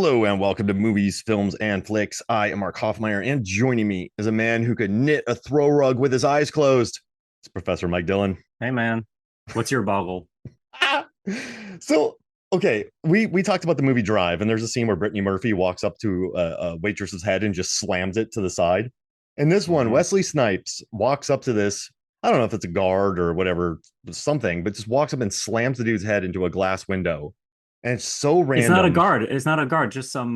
Hello and welcome to Movies, Films, and Flicks. I am Mark Hoffmeyer, and joining me is a man who could knit a throw rug with his eyes closed. It's Professor Mike Dillon. Hey man, what's your boggle? Ah! So, okay, we talked about the movie Drive, and there's a scene where Brittany Murphy walks up to a waitress's head and just slams it to the side. In this one, hmm Wesley Snipes walks up to this. I don't know if it's a guard or whatever, something, but just walks up and slams the dude's head into a glass window. And it's so It's not a random. guard. It's not a guard. Just some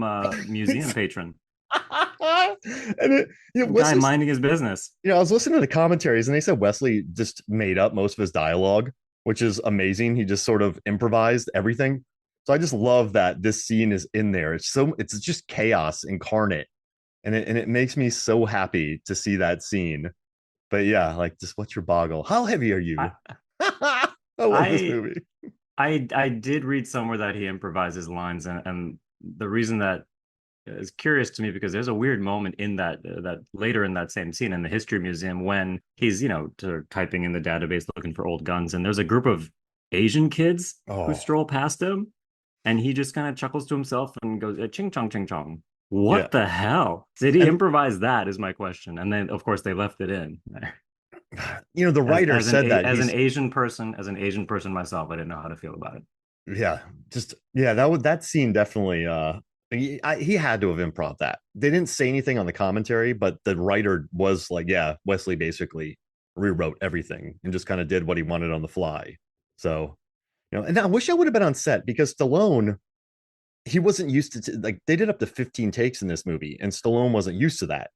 museum patron, and some guy Wesley, minding his business. I was listening to the commentaries and they said Wesley just made up most of his dialogue, which is amazing. He just sort of improvised everything. So I just love that this scene is in there. It's just chaos incarnate. And it makes me so happy to see that scene. But yeah, like just what's your boggle? How heavy are I, you? I love this I, movie. I did read somewhere that he improvises lines, and the reason that is curious to me because there's a weird moment in that later in that same scene in the history museum when he's typing in the database looking for old guns, and there's a group of Asian kids who Oh, stroll past him. And he just kind of chuckles to himself and goes, ching chong, ching chong. yeah. What the hell? Did he And improvise that? Is my question. And then, of course, they left it in. the As writer said that as an Asian person myself, I didn't know how to feel about it. yeah, just yeah, that scene definitely he had to have improv that. They didn't say anything on the commentary, but the writer was like, yeah, Wesley basically rewrote everything and just kind of did what he wanted on the fly. So, and I wish I would have been on set because Stallone, he wasn't used to like they did up to 15 takes in this movie, and Stallone wasn't used to that.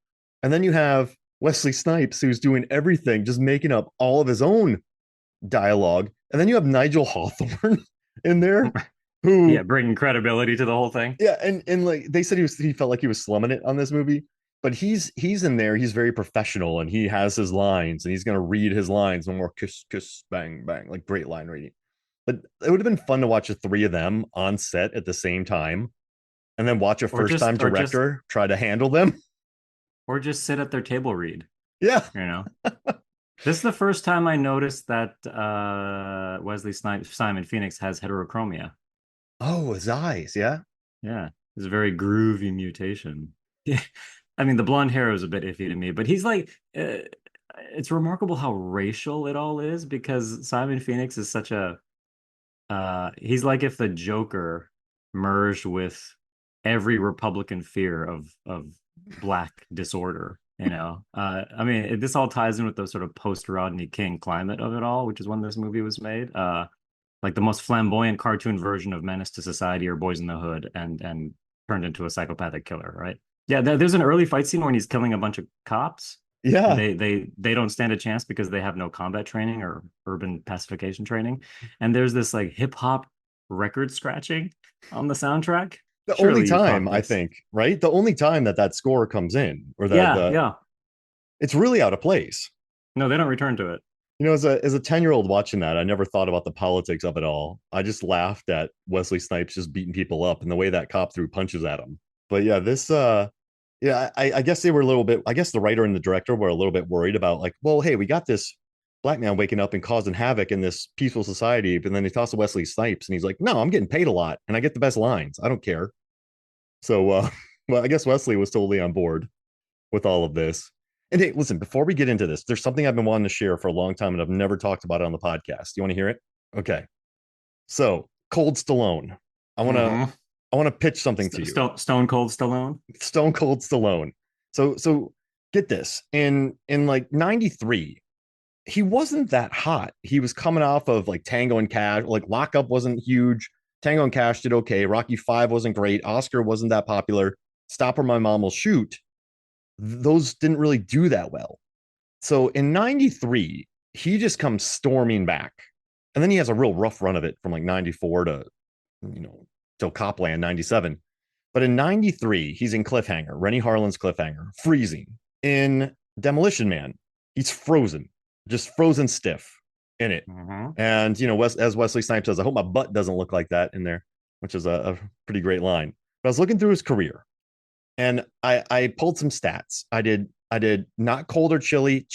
And then you have Wesley Snipes who's doing everything, just making up all of his own dialogue. And then you have Nigel Hawthorne in there Yeah, who, bringing credibility to the whole thing. yeah, and like they said he felt like he was slumming it on this movie, but he's in there, he's very professional and he has his lines and he's gonna read his lines, no more kiss kiss bang bang, like great line reading. But it would have been fun to watch the three of them on set at the same time and then watch a Or first time just or just director try to handle them. or just sit at their table read, Yeah. you know. This is the first time I noticed that Wesley Snipes Simon Phoenix has heterochromia. Oh, his eyes. Yeah. Yeah, it's a very groovy mutation. Yeah, I mean the blonde hair is a bit iffy to me, but he's like, it's remarkable how racial it all is because Simon Phoenix is such a, he's like if the Joker merged with every Republican fear of black disorder. I mean, this all ties in with the sort of post Rodney King climate of it all, which is when this movie was made. Like the most flamboyant cartoon version of Menace to Society or Boys in the Hood, and turned into a psychopathic killer, right? Yeah, there's an early fight scene when he's killing a bunch of cops, and Yeah. they don't stand a chance because they have no combat training or urban pacification training. And there's this like hip hop record scratching on the soundtrack. The only Surely you've time caught I this. think, right? The only time that score comes in, or Yeah, the yeah. it's really out of place. No, they don't return to it. As a 10-year-old watching that, I never thought about the politics of it all. I just laughed at Wesley Snipes just beating people up and the way that cop threw punches at him. But yeah, this yeah, I guess they were a little bit, I guess the writer and the director were a little bit worried about like, well, hey, we got this black man waking up and causing havoc in this peaceful society, but then they toss to Wesley Snipes and he's like, no, I'm getting paid a lot and I get the best lines. I don't care. So well, I guess Wesley was totally on board with all of this. And hey, listen, before we get into this, there's something I've been wanting to share for a long time and I've never talked about it on the podcast. You want to hear it? Okay. So, Cold Stallone. I want to Mm-hmm. I want to pitch something to you. Stone Cold Stallone. Stone Cold Stallone. So get this. In like 93, he wasn't that hot. He was coming off of like Tango and Cash, like Lockup wasn't huge. Tango and Cash did okay. Rocky 5 wasn't great. Oscar wasn't that popular. Stop or My Mom Will Shoot, those didn't really do that well. So in 93, he just comes storming back. And then he has a real rough run of it from like 94 to, you know, till Copland 97. But in 93, he's in Cliffhanger, Rennie Harlan's Cliffhanger, freezing. In Demolition Man, he's frozen, just frozen stiff in it. Mm-hmm. And, as Wesley Snipes says, I hope my butt doesn't look like that in there, which is a pretty great line. But I was looking through his career and I pulled some stats. I did not cold or chilly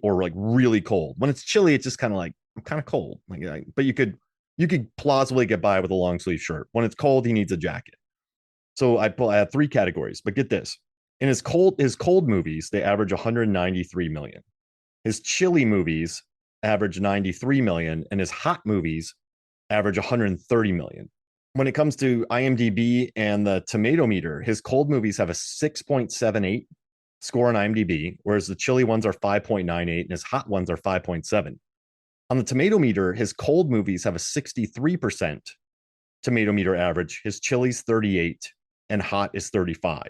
or like really cold. When it's chilly, it's just kind of like I'm kind of cold. But you could plausibly get by with a long sleeve shirt. When it's cold, he needs a jacket. So I have three categories, but get this. In his cold movies, they average 193 million. His chilly movies average 93 million, and his hot movies average 130 million. When it comes to IMDb and the tomato meter, his cold movies have a 6.78 score on IMDb, whereas the chilly ones are 5.98 and his hot ones are 5.7. On the tomato meter, his cold movies have a 63% tomato meter average. His chili's 38 and hot is 35.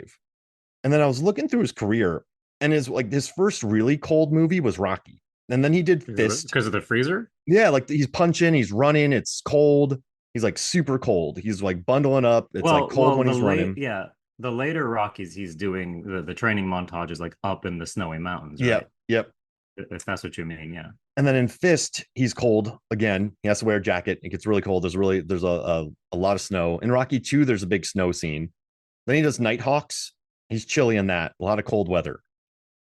And then I was looking through his career, and his first really cold movie was Rocky. And then he did Fist. Because of the freezer? Yeah, like he's punching, he's running, it's cold. He's like super cold. He's like bundling up. It's like cold when he's running. Yeah, the later Rockies, he's doing the training montage is like up in the snowy mountains, right? Yep, yep. If that's what you mean, yeah. And then in Fist, he's cold again. He has to wear a jacket. It gets really cold. There's a lot of snow. In Rocky 2, there's a big snow scene. Then he does Nighthawks. He's chilly in that. A lot of cold weather.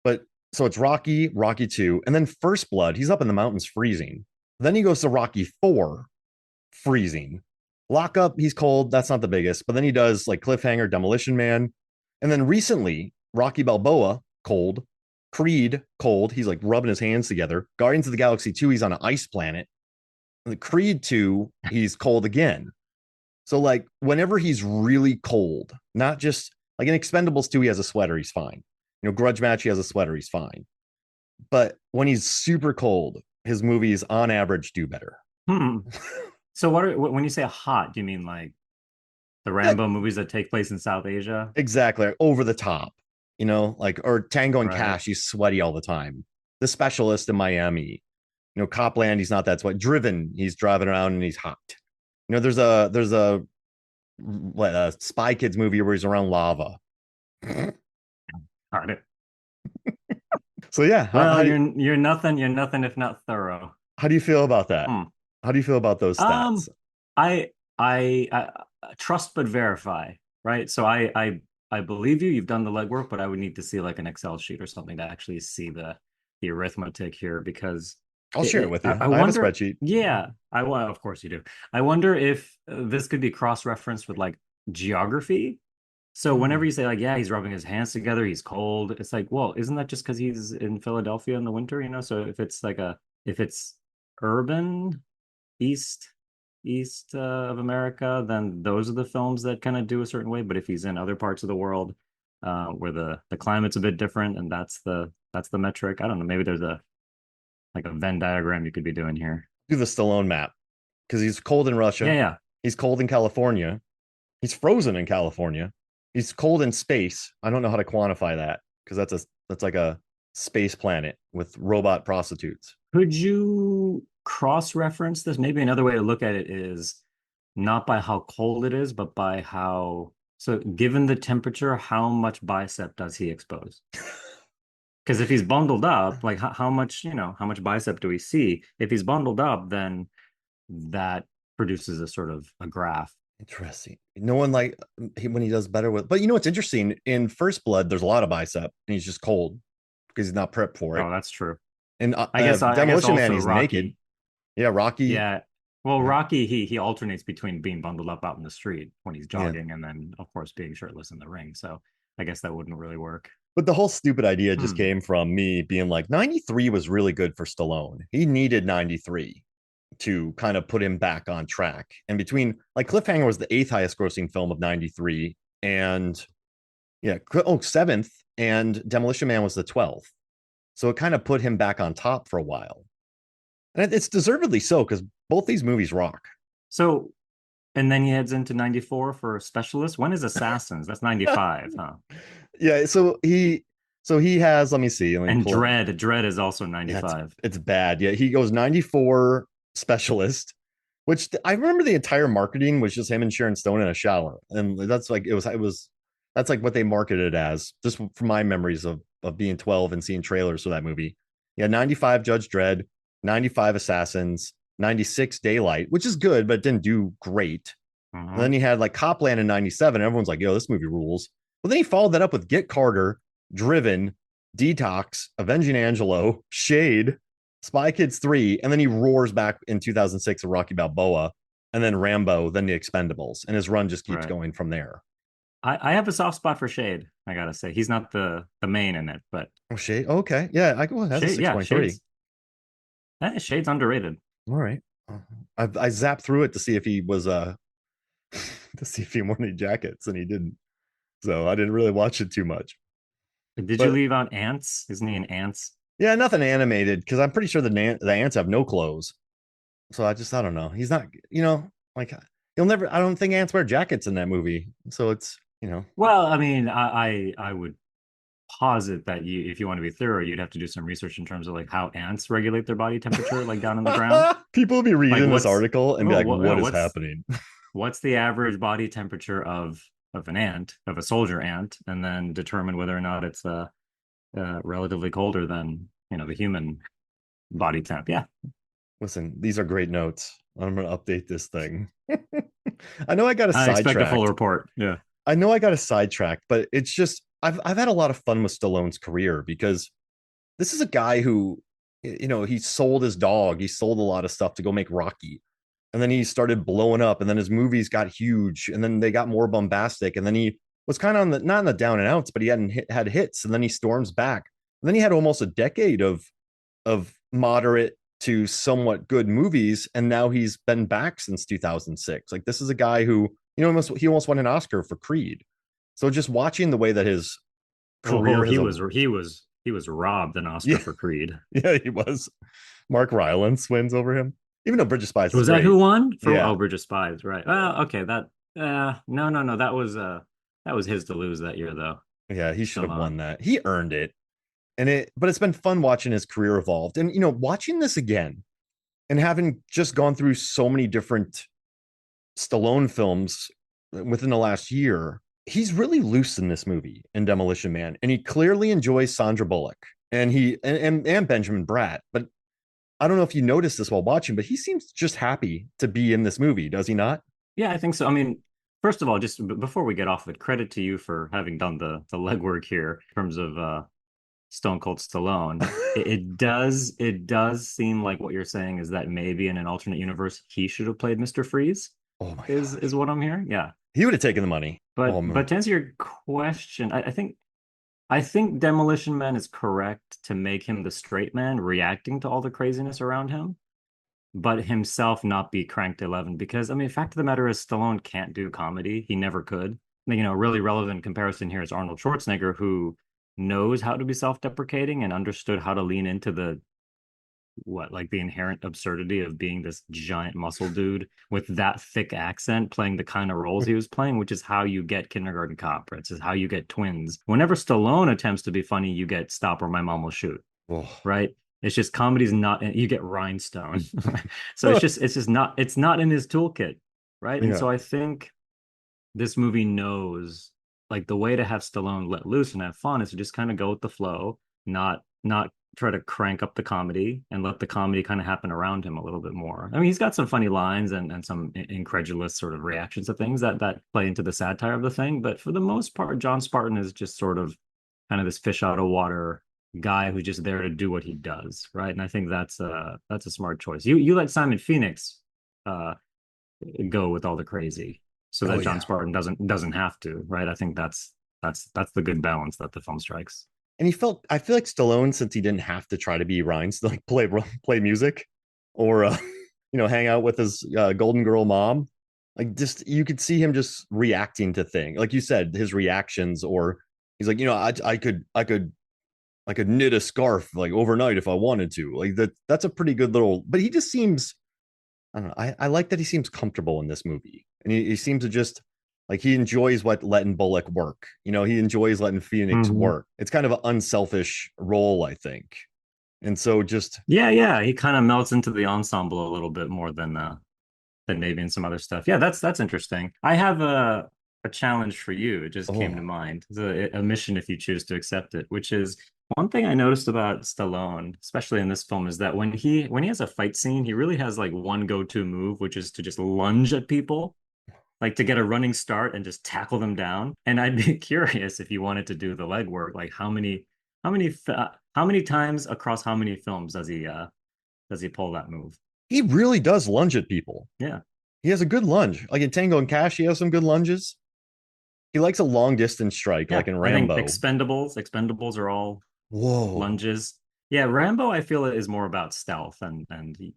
But so it's Rocky, Rocky 2, and then First Blood, he's up in the mountains freezing. Then he goes to Rocky 4, freezing. Lock Up, he's cold. That's not the biggest. But then he does like Cliffhanger, Demolition Man. And then recently, Rocky Balboa, cold. Creed, cold. He's like rubbing his hands together. Guardians of the Galaxy 2, he's on an ice planet. And the Creed 2, he's cold again. So like whenever he's really cold, not just like in Expendables 2, he has a sweater, he's fine. Grudge Match, he has a sweater, he's fine. But when he's super cold, his movies on average do better. So when you say hot, do you mean like the Rambo movies that take place in South Asia? Exactly. Like over the top, like, or Tango and Right. Cash, he's sweaty all the time. The Specialist in Miami, Copland, he's not that sweaty. Driven, he's driving around and he's hot. There's a Spy Kids movie where he's around lava. Got it. So yeah, Well, you're nothing if not thorough. how do you feel about that? Hmm. How do you feel about those stats? I trust but verify, right? So I believe you. You've done the legwork, but I would need to see like an Excel sheet or something to actually see the arithmetic here because I'll share it with you. I I have a wonder. spreadsheet. Yeah, of course you do. I wonder if this could be cross-referenced with like geography. So whenever you say like, yeah, he's rubbing his hands together, he's cold. It's like, well, isn't that just because he's in Philadelphia in the winter? So if it's urban east of America, then those are the films that kind of do a certain way. But if he's in other parts of the world where the climate's a bit different, and that's the metric. I don't know. Maybe there's a Venn diagram you could be doing here. Do the Stallone map because he's cold in Russia. Yeah, yeah. He's cold in California. He's frozen in California. He's cold in space. I don't know how to quantify that because that's like a space planet with robot prostitutes. Could you cross-reference this? Maybe another way to look at it is not by how cold it is, but by so given the temperature, how much bicep does he expose? Because if he's bundled up, like how much bicep do we see? If he's bundled up, then that produces a sort of a graph. Interesting. No one when he does better with, but what's interesting in First Blood, there's a lot of bicep and he's just cold because he's not prepped for it. Oh, that's true. And I guess Demolition Man, he's Rocky, naked. Yeah, Rocky. Yeah. Well, Rocky, he alternates between being bundled up out in the street when he's jogging and then, of course, being shirtless in the ring. So I guess that wouldn't really work. But the whole stupid idea just came from me being like, 93 was really good for Stallone. He needed 93 to kind of put him back on track. And between like Cliffhanger was the eighth highest grossing film of 93. And seventh. And Demolition Man was the 12th. So it kind of put him back on top for a while. And it's deservedly so because both these movies rock. So, and then he heads into 94 for Specialist. When is Assassins? That's 95, huh? Yeah, so he has, let me see. And Dread is also 95. Yeah, it's bad. Yeah, he goes 94 Specialist, which I remember the entire marketing was just him and Sharon Stone in a shower. And that's like that's like what they marketed it as, just from my memories of being 12 and seeing trailers for that movie. Yeah, 95 Judge Dredd, 95 Assassins, 96 Daylight, which is good, but it didn't do great. And then he had like Copland in 97. Everyone's like, yo, this movie rules. But then he followed that up with Get Carter, Driven, Detox, Avenging Angelo, Shade, Spy Kids 3, and then he roars back in 2006 with Rocky Balboa, and then Rambo, then the Expendables, and his run just keeps going from there. I have a soft spot for Shade. I gotta say, he's not the main in it, but Oh, Shade. Okay. Yeah, I go. That's a Shade, yeah, 6.3. Shade's underrated. All right. I zapped through it to see if he was to see if he wore any jackets, and he didn't. So I didn't really watch it too much. Did you But leave out Ants? Isn't he in Ants? yeah, nothing animated because I'm pretty sure the ants have no clothes. So I don't know. He's not, like he'll never. I don't think ants wear jackets in that movie. So it's. Well, I mean, I would posit that if you want to be thorough, you'd have to do some research in terms of like how ants regulate their body temperature, like down in the ground. People will be Like reading this what's article and be well, like, what, "What is happening?" what's the average body temperature of an ant, of a soldier ant, and then determine whether or not it's relatively colder than the human body temp. Yeah, Listen, these are great notes. I'm gonna update this thing. I know I got a I expect a full sidetracked. report. Yeah. I know I got a sidetracked, but it's just I've had a lot of fun with Stallone's career because this is a guy who, he sold his dog, he sold a lot of stuff to go make Rocky, and then he started blowing up, and then his movies got huge, and then they got more bombastic, and then he was kind of on the not in the down and outs, but he had hits, and then he storms back, and then he had almost a decade of moderate to somewhat good movies, and now he's been back since 2006. Like this is a guy who he almost won an Oscar for Creed. So just watching the way that his Oh, career has he was robbed an Oscar yeah, for Creed. yeah, he was. Mark Rylance wins over him, even though Bridge of Spies is Was that great. who won for Yeah, Bridge of Spies? Right. Well, okay. No, that was his to lose that year though. yeah, he should Come have on. won that. He earned it, but it's been fun watching his career evolved, and watching this again and having just gone through so many different Stallone films within the last year. He's really loose in this movie in Demolition Man, and he clearly enjoys Sandra Bullock and and Benjamin Bratt. But I don't know if you noticed this while watching, but he seems just happy to be in this movie, does he not? Yeah, I think so. I mean, first of all, just before we get off of it, credit to you for having done the legwork here in terms of Stone Cold Stallone. It does seem like what you're saying is that maybe in an alternate universe he should have played Mr. Freeze, Oh my is gosh, what I'm hearing. Yeah. he would have taken the money. Oh But man, to answer your question, I think Demolition Man is correct to make him the straight man reacting to all the craziness around him, but himself not be cranked 11. Because I mean, fact of the matter is Stallone can't do comedy. He never could. A really relevant comparison here is Arnold Schwarzenegger, who knows how to be self-deprecating and understood how to lean into like the inherent absurdity of being this giant muscle dude with that thick accent playing the kind of roles he was playing, which is how you get Kindergarten Cop, right? It's how you get Twins. Whenever Stallone attempts to be funny, you get Stop or My Mom Will Shoot, oh. right? It's just comedy's not, you get Rhinestone. So it's not in his toolkit, right? And Yeah, so I think this movie knows, like, the way to have Stallone let loose and have fun is to just kind of go with the flow, not try to crank up the comedy and let the comedy kind of happen around him a little bit more. I mean, he's got some funny lines and some incredulous sort of reactions to things that play into the satire of the thing, but for the most part, John Spartan is just sort of kind of this fish out of water guy who's just there to do what he does, right? And I think that's a smart choice. You let Simon Phoenix uh go with all the crazy so oh that John yeah. Spartan doesn't have to, right? I think that's the good balance that the film strikes. And I feel like Stallone, since he didn't have to try to be Ryan's, like play music or hang out with his Golden Girl mom, like just you could see him just reacting to things, like you said, his reactions, or he's like, I could knit a scarf like overnight if I wanted to. Like that's a pretty good little. But he just seems, I don't know. I like that he seems comfortable in this movie, and he seems to just like he enjoys letting Bullock work. He enjoys letting Phoenix Mhm. work. It's kind of an unselfish role, I think. And so just Yeah, he kind of melts into the ensemble a little bit more than maybe in some other stuff. Yeah, that's interesting. I have a challenge for you. It just came to oh mind. It's a mission if you choose to accept it, which is one thing I noticed about Stallone, especially in this film, is that when he has a fight scene, he really has like one go-to move, which is to just lunge at people, like to get a running start and just tackle them down. And I'd be curious if you wanted to do the legwork, like how many times across how many films does he pull that move? he really does lunge at people. Yeah. He has a good lunge. Like in Tango and Cash, he has some good lunges. he likes a long distance strike, Yeah, like in I think Rambo. Expendables are all Whoa. lunges. Yeah, Rambo I feel is more about stealth and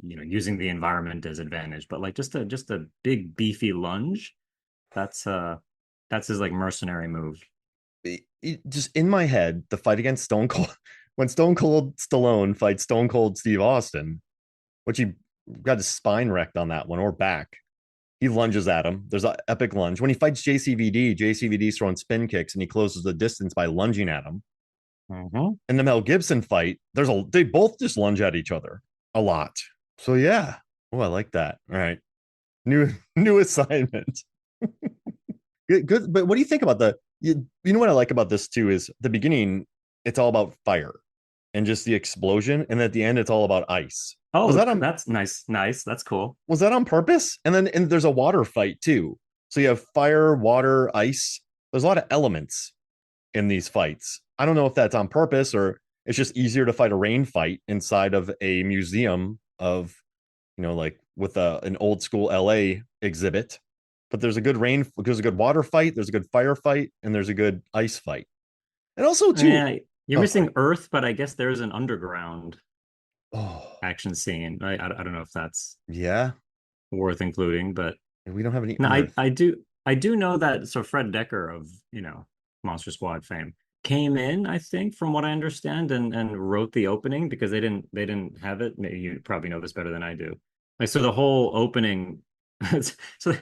using the environment as advantage, but like just a big beefy lunge, that's that's his like mercenary move. Just in my head, the fight against Stone Cold, when Stone Cold Stallone fights Stone Cold Steve Austin, which he got his spine wrecked on that one or back. He lunges at him. There's an epic lunge. When he fights JCVD's throwing spin kicks and he closes the distance by lunging at him. Mm-hmm. In the Mel Gibson fight, they both just lunge at each other a lot. So yeah. Oh, I like that. All right. New new assignment. Good. But what do you think about you know what I like about this too is the beginning, it's all about fire and just the explosion. And at the end, it's all about ice. Was Oh, that on that's nice. Nice. That's cool. was that on purpose? And there's a water fight too. So you have fire, water, ice. There's a lot of elements in these fights. I don't know if that's on purpose or it's just easier to fight a rain fight inside of a museum of, like with an old school LA exhibit. But there's a good water fight, there's a good fire fight, and there's a good ice fight. And also too, Yeah, you're oh missing sorry. Earth, but I guess there's an underground Oh action scene. I don't know if that's yeah. worth including, but We don't have any no, earth. I do know that. So Fred Decker of Monster Squad fame came in, I think, from what I understand, and wrote the opening because they didn't have it. Maybe you probably know this better than I do. Like so, the whole opening. So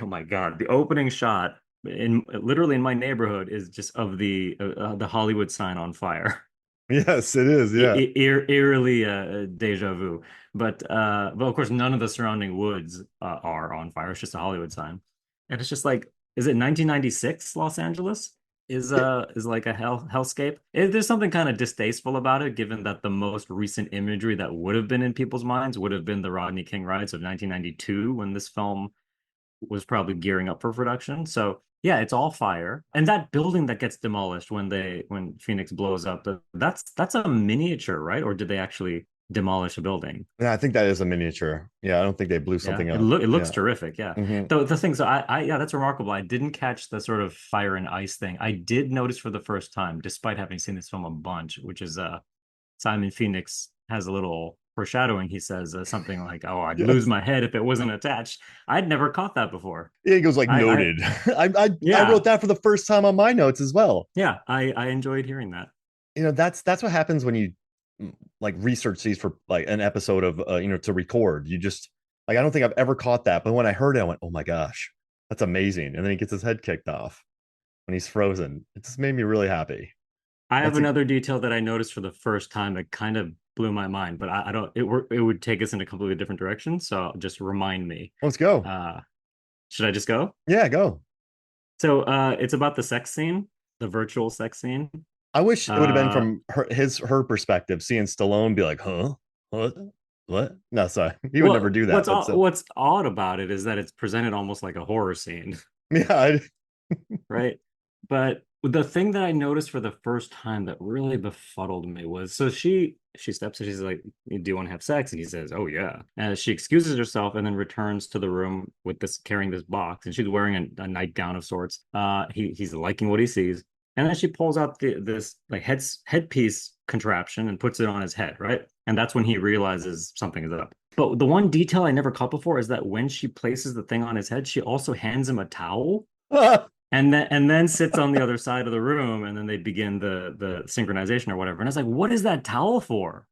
oh my God, the opening shot in literally in my neighborhood is just of the Hollywood sign on fire. Yes, it is. Yeah. Eerily deja vu. But of course, none of the surrounding woods are on fire. It's just a Hollywood sign, and it's just like, is it 1996 Los Angeles? Is like a hellscape. There's something kind of distasteful about it, given that the most recent imagery that would have been in people's minds would have been the Rodney King riots of 1992, when this film was probably gearing up for production. So yeah, it's all fire. And that building that gets demolished when Phoenix blows up, that's a miniature, right? Or did they actually demolish a building? Yeah, I think that is a miniature. Yeah, I don't think they blew Yeah, something up. it looks Yeah. terrific. Yeah. Hmm. The thing, so I yeah, that's remarkable. I didn't catch the sort of fire and ice thing. I did notice for the first time, despite having seen this film a bunch, which is Simon Phoenix has a little foreshadowing. He says something like, "Oh, I'd lose Yes. my head if it wasn't attached." I'd never caught that before. Yeah, he goes like I noted. I yeah, wrote that for the first time on my notes as well. yeah, I enjoyed hearing that. That's what happens when you like research these for like an episode of to record. You just like I don't think I've ever caught that, but when I heard it, I went, "Oh my gosh, that's amazing!" And then he gets his head kicked off when he's frozen. It just made me really happy. I have That's a another detail that I noticed for the first time that kind of blew my mind, but I don't. It would take us in a completely different direction. So just remind me. let's go. Uh, should I just go? Yeah, go. So it's about the sex scene, the virtual sex scene. I wish it would have been Uh, from her perspective, seeing Stallone be like, "Huh, what, what?" No, sorry, he would never well, do that. But so what's odd about it is that it's presented almost like a horror scene. yeah, Right? But the thing that I noticed for the first time that really befuddled me was, so she steps and she's like, "Do you want to have sex?" And he says, "Oh yeah." And she excuses herself and then returns to the room with this carrying this box, and she's wearing a nightgown of sorts. He's liking what he sees, and then she pulls out this like headpiece contraption and puts it on his head, right? And that's when he realizes something is up. But the one detail I never caught before is that when she places the thing on his head, she also hands him a towel and then sits on the other side of the room, and then they begin the synchronization or whatever. And I was like, what is that towel for?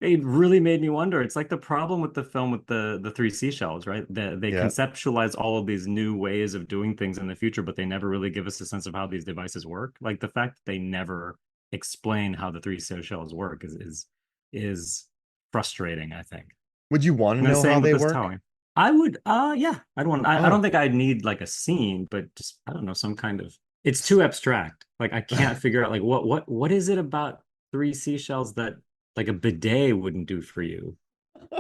It really made me wonder. It's like the problem with the film with the three seashells, right? They yeah. conceptualize all of these new ways of doing things in the future, but they never really give us a sense of how these devices work. Like the fact that they never explain how the three seashells work is frustrating, I think. Would you want to And the know how same with they this work? toweling. I would, yeah, I don't Oh, think I'd need like a scene, but just, I don't know, some kind of, it's too abstract. Like I can't figure out like what is it about three seashells that like a bidet wouldn't do for you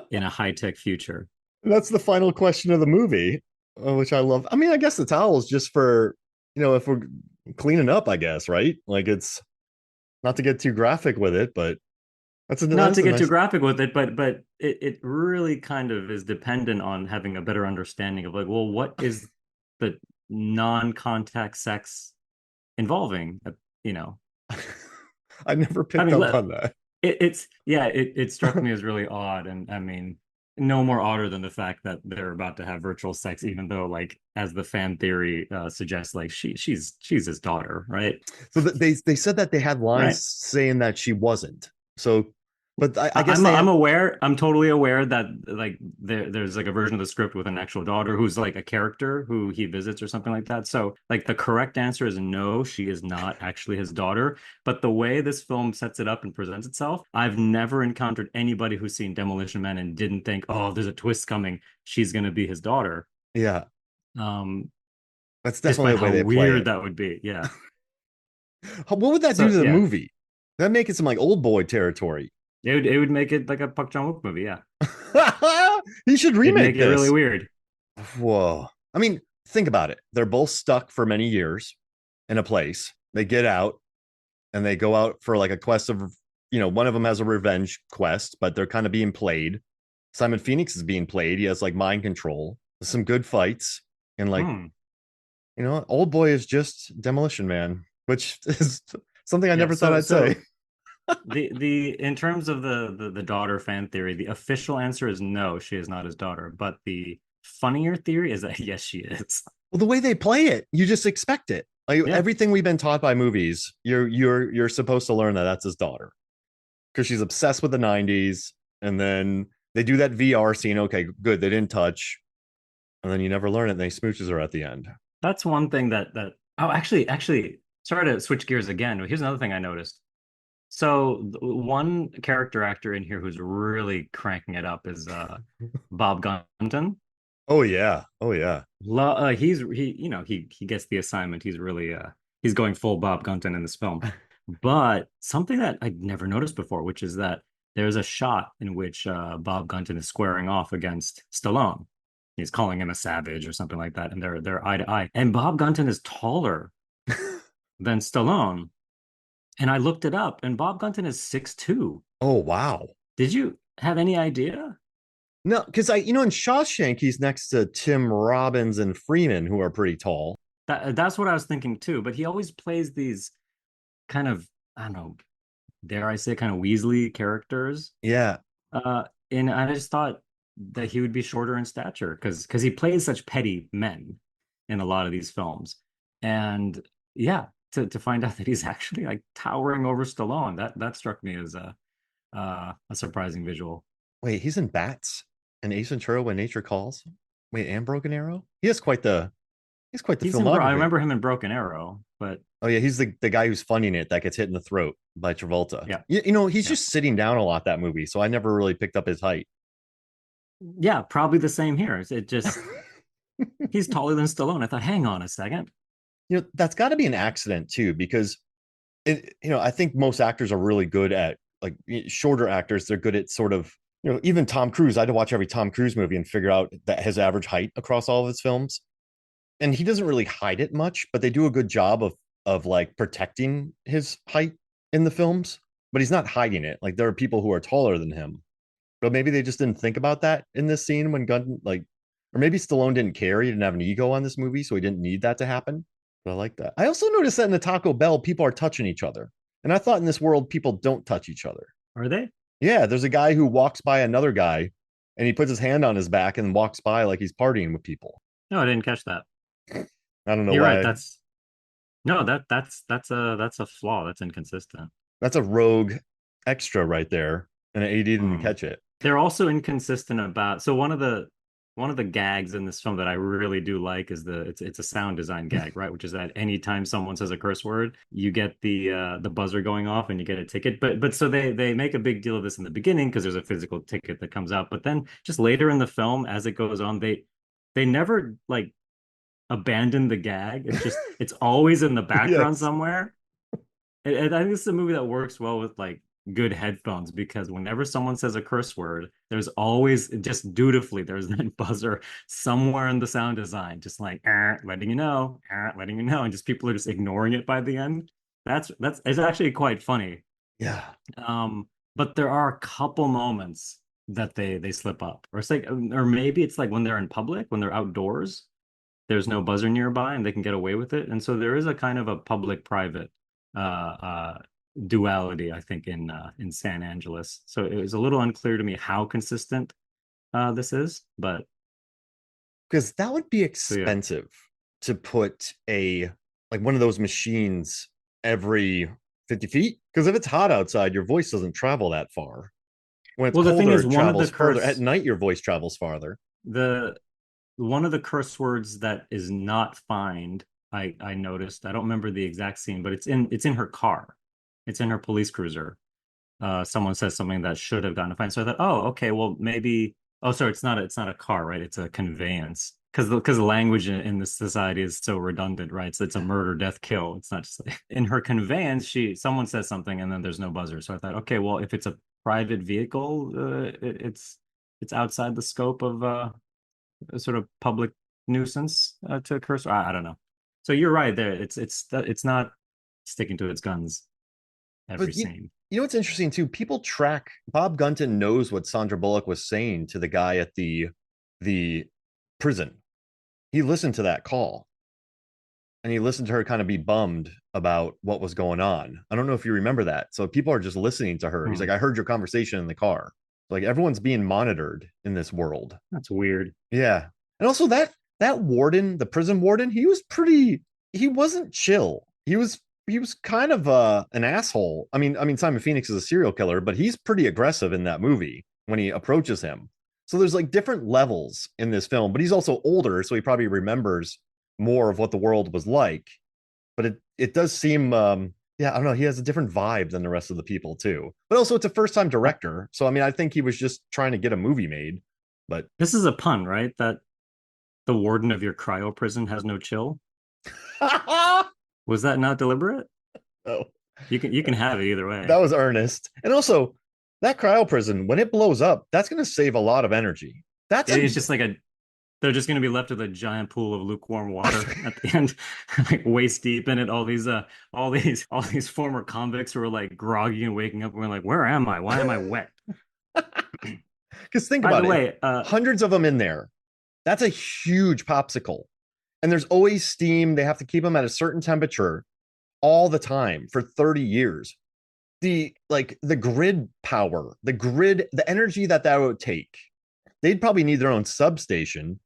in a high-tech future? that's the final question of the movie, which I love. I mean, I guess the towel is just for, if we're cleaning up, I guess, right? Like it's not to get too graphic with it, but Not that's to a get too nice. graphic with it, but it really kind of is dependent on having a better understanding of like, well, what is the non-contact sex involving, you know, I never I picked mean, up on that. it's yeah, it struck me as really odd, and I mean, no more odder than the fact that they're about to have virtual sex, even though, like, as the fan theory suggests, like she's his daughter, right? So they said that they had lines Right. saying that she wasn't. So, but I guess I'm they I'm have. aware. I'm totally aware that, like, there's like a version of the script with an actual daughter who's like a character who he visits or something like that. So, like, the correct answer is no, she is not actually his daughter. But the way this film sets it up and presents itself, I've never encountered anybody who's seen Demolition Man and didn't think, oh, there's a twist coming. She's gonna be his daughter. Yeah, Um, that's definitely Despite the way how they play weird it. that would be. Yeah. What would that do So to the yeah, movie? That make it some like old boy territory. it would make it like a Park Chan-wook movie. Yeah, He should it'd make remake it really this. weird. Whoa. I mean, think about it. They're both stuck for many years in a place. They get out and they go out for like a quest of, one of them has a revenge quest, but they're kind of being played. Simon Phoenix is being played. He has like mind control. There's some good fights. And like, Hmm. Old Boy is just Demolition Man, which is something I Yeah. never thought So I'd say. the in terms of the daughter fan theory, the official answer is no, she is not his daughter. But the funnier theory is that yes, she is. Well, the way they play it, you just expect it. Like Yeah. everything we've been taught by movies, you're supposed to learn that that's his daughter because she's obsessed with the 90s. And then they do that VR scene. Okay, good. They didn't touch. And then you never learn it. And he smooches her at the end. That's one thing that oh, actually, sorry to switch gears again, but here's another thing I noticed. So one character actor in here who's really cranking it up is Bob Gunton. Oh, yeah. Oh, yeah. He gets the assignment. He's going full Bob Gunton in this film. But something that I'd never noticed before, which is that there's a shot in which Bob Gunton is squaring off against Stallone. He's calling him a savage or something like that, and they're eye to eye. And Bob Gunton is taller than Stallone. And I looked it up, and Bob Gunton is 6'2". Oh, wow. Did you have any idea? No, because in Shawshank, he's next to Tim Robbins and Freeman, who are pretty tall. That's what I was thinking too. But he always plays these kind of, I don't know, dare I say, kind of Weasley characters. Yeah. And I just thought that he would be shorter in stature because he plays such petty men in a lot of these films. And yeah, to find out that he's actually like towering over Stallone, that struck me as a surprising visual. Wait, he's in Bats and Ace Ventura When Nature Calls. Wait, and Broken Arrow. He has quite the I filmography. remember him in Broken Arrow, but Oh yeah, he's the guy who's funding it that gets hit in the throat by Travolta. yeah, He's yeah, just sitting down a lot that movie, so I never really picked up his height. yeah, probably the same here. It just he's taller than Stallone. I thought, hang on a second. That's got to be an accident too, because I think most actors are really good at like shorter actors. They're good at sort of, even Tom Cruise. I had to watch every Tom Cruise movie and figure out that his average height across all of his films. And he doesn't really hide it much, but they do a good job of like protecting his height in the films. But he's not hiding it. Like there are people who are taller than him, but maybe they just didn't think about that in this scene when Gunn like, or maybe Stallone didn't care. He didn't have an ego on this movie, so he didn't need that to happen. But I like that. I also noticed that in the Taco Bell, people are touching each other, and I thought in this world people don't touch each other. Are they? Yeah, there's a guy who walks by another guy, and he puts his hand on his back and walks by like he's partying with people. No, I didn't catch that. I don't know You're right. why. That's a flaw. That's inconsistent. That's a rogue extra right there, and AD didn't Hmm. catch it. They're also inconsistent about. So one of the gags in this film that I really do like is it's a sound design gag, right? Which is that anytime someone says a curse word, you get the buzzer going off and you get a ticket. But so they make a big deal of this in the beginning because there's a physical ticket that comes out. But then just later in the film, as it goes on, they never like abandon the gag. It's always in the background Yes. somewhere. And I think this is a movie that works well with like good headphones because whenever someone says a curse word, there's always just dutifully there's that buzzer somewhere in the sound design, just like letting you know, and just people are just ignoring it by the end. That's it's actually quite funny. Yeah. But there are a couple moments that they slip up, or it's like, or maybe it's like when they're in public, when they're outdoors. there's no buzzer nearby and they can get away with it. And so there is a kind of a public-private uh, uh, duality, I think, in San Angeles. So it was a little unclear to me how consistent this is, but Because that would be so yeah. expensive to put a like one of those machines every 50 feet. Because if it's hot outside, your voice doesn't travel that far. When it's Well, the thing colder, is, it travels further. At night, your voice travels farther. the one of the curse words that is not fined, I noticed. I don't remember the exact scene, but it's in her car. It's in her police cruiser. Someone says something that should have gotten a fine. So I thought, oh, okay, well maybe. Oh, sorry, it's not a car, right? It's a conveyance. Because the language in this society is so redundant, right? So it's a murder, death, kill. It's not just like in her conveyance, someone says something and then there's no buzzer. So I thought, okay, well, if it's a private vehicle, it's outside the scope of a sort of public nuisance to curse. I don't know. So you're right there. It's not sticking to its guns every But scene. you know what's interesting too? People track. Bob Gunton knows what Sandra Bullock was saying to the guy at the prison. He listened to that call, and he listened to her kind of be bummed about what was going on. I don't know if you remember that. So people are just listening to her. He's Hmm. like, I heard your conversation in the car. Like everyone's being monitored in this world. That's weird. Yeah. And also that warden, the prison warden, he wasn't chill. He was kind of an asshole. I mean Simon Phoenix is a serial killer, but he's pretty aggressive in that movie when he approaches him. So there's like different levels in this film, but he's also older, so he probably remembers more of what the world was like. But it does seem yeah, I don't know, he has a different vibe than the rest of the people too. But also it's a first time director, so I mean I think he was just trying to get a movie made. But This is a pun, right? That the warden of your cryo prison has no chill. oh, Was that not deliberate? You can have it either that way. was earnest. And also, that cryo prison, when it blows up, that's going to save a lot of energy. That's a It's just like they're just going to be left with a giant pool of lukewarm water at the end, like waist deep in it. All these former convicts who are like groggy and waking up and we're like, where am I? Why am I wet? because think By the about it, way, hundreds of them in there. That's a huge popsicle, and there's always steam. They have to keep them at a certain temperature all the time for 30 years. The grid power, the energy that would take, they'd probably need their own substation.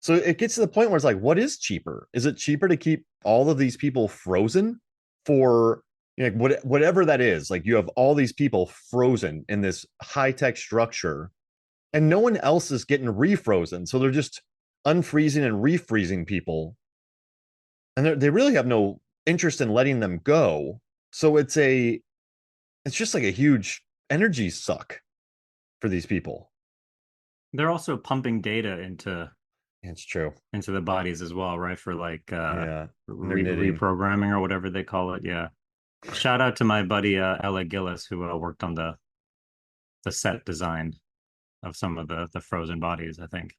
So it gets to the point where it's like, what is cheaper? Is it cheaper to keep all of these people frozen for, whatever that is? Like you have all these people frozen in this high tech structure, and no one else is getting refrozen. So they're just unfreezing and refreezing people, and they really have no interest in letting them go. So it's just like a huge energy suck for these people. they're also pumping data It's true. into the bodies as well, right? For like Yeah. And they're knitting. reprogramming or whatever they call it. Yeah. Shout out to my buddy Ella Gillis who worked on the set design of some of the frozen bodies, I think.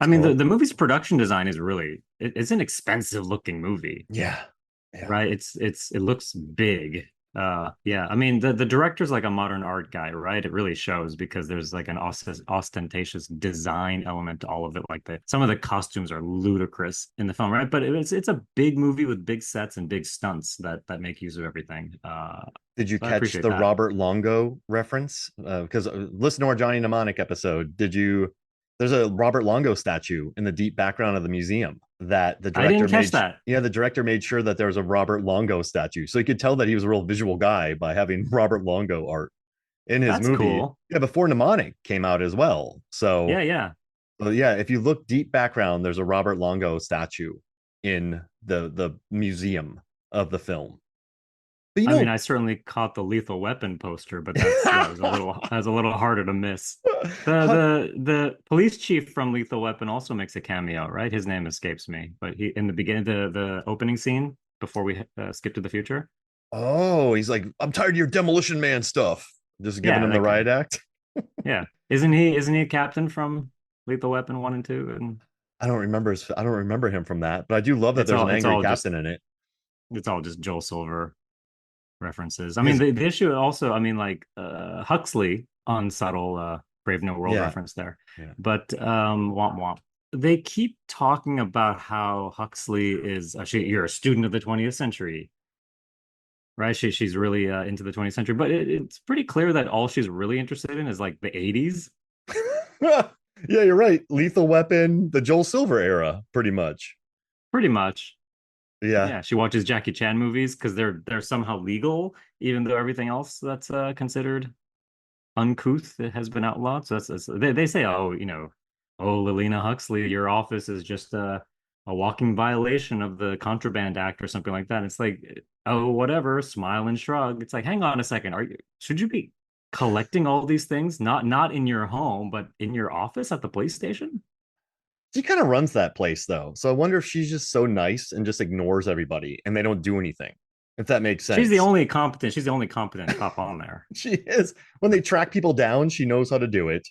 I mean, the Cool. the movie's production design is really it's an expensive looking movie, Yeah. Yeah. right? It looks big. Yeah, I mean the director's like a modern art guy, right? It really shows because there's like an ostentatious design element to all of it. Like some of the costumes are ludicrous in the film, right? But it's a big movie with big sets and big stunts that make use of everything. Did you So I catch appreciate the that. Robert Longo reference? Because listen to our Johnny Mnemonic episode. Did you? There's a Robert Longo statue in the deep background of the museum that the I director didn't catch made. that. Yeah, the director made sure that there was a Robert Longo statue, so you could tell that he was a real visual guy by having Robert Longo art in his That's movie. cool. Yeah, before Mnemonic came out as well. Yeah, yeah. So yeah, if you look deep background, there's a Robert Longo statue in the museum of the film. But I mean, I certainly caught the Lethal Weapon poster, but that was a little harder to miss. The police chief from Lethal Weapon also makes a cameo, right? His name escapes me, but he in the beginning, the opening scene before we skip to the future. Oh, he's like, I'm tired of your Demolition Man stuff. Just giving Yeah, him the that riot guy. act. Yeah, isn't he a captain from Lethal Weapon 1 and 2? And I don't remember him from that, but I do love that it's there's an all it's angry all just captain in it. it's all just Joel Silver references. I mean, His the issue also, I mean, like Huxley, unsubtle Brave New World yeah, reference there, yeah. but womp womp. they keep talking about how Huxley is you're a student of the 20th century, right? She's really into the 20th century, but it's pretty clear that all she's really interested in is like the 80s. Yeah, you're right. Lethal Weapon, the Joel Silver era, pretty much. Pretty much. Yeah. Yeah, she watches Jackie Chan movies because they're somehow legal, even though everything else that's considered uncouth it has been outlawed. So they say, oh, oh, Lilina Huxley, your office is just a walking violation of the Contraband Act or something like that. It's like, oh, whatever, smile and shrug. It's like, hang on a second, should you be collecting all these things not in your home, but in your office at the police station? She kind of runs that place though. So I wonder if she's just so nice and just ignores everybody and they don't do anything. If that makes sense. She's the only competent cop on there. She is. When they track people down, she knows how to do it.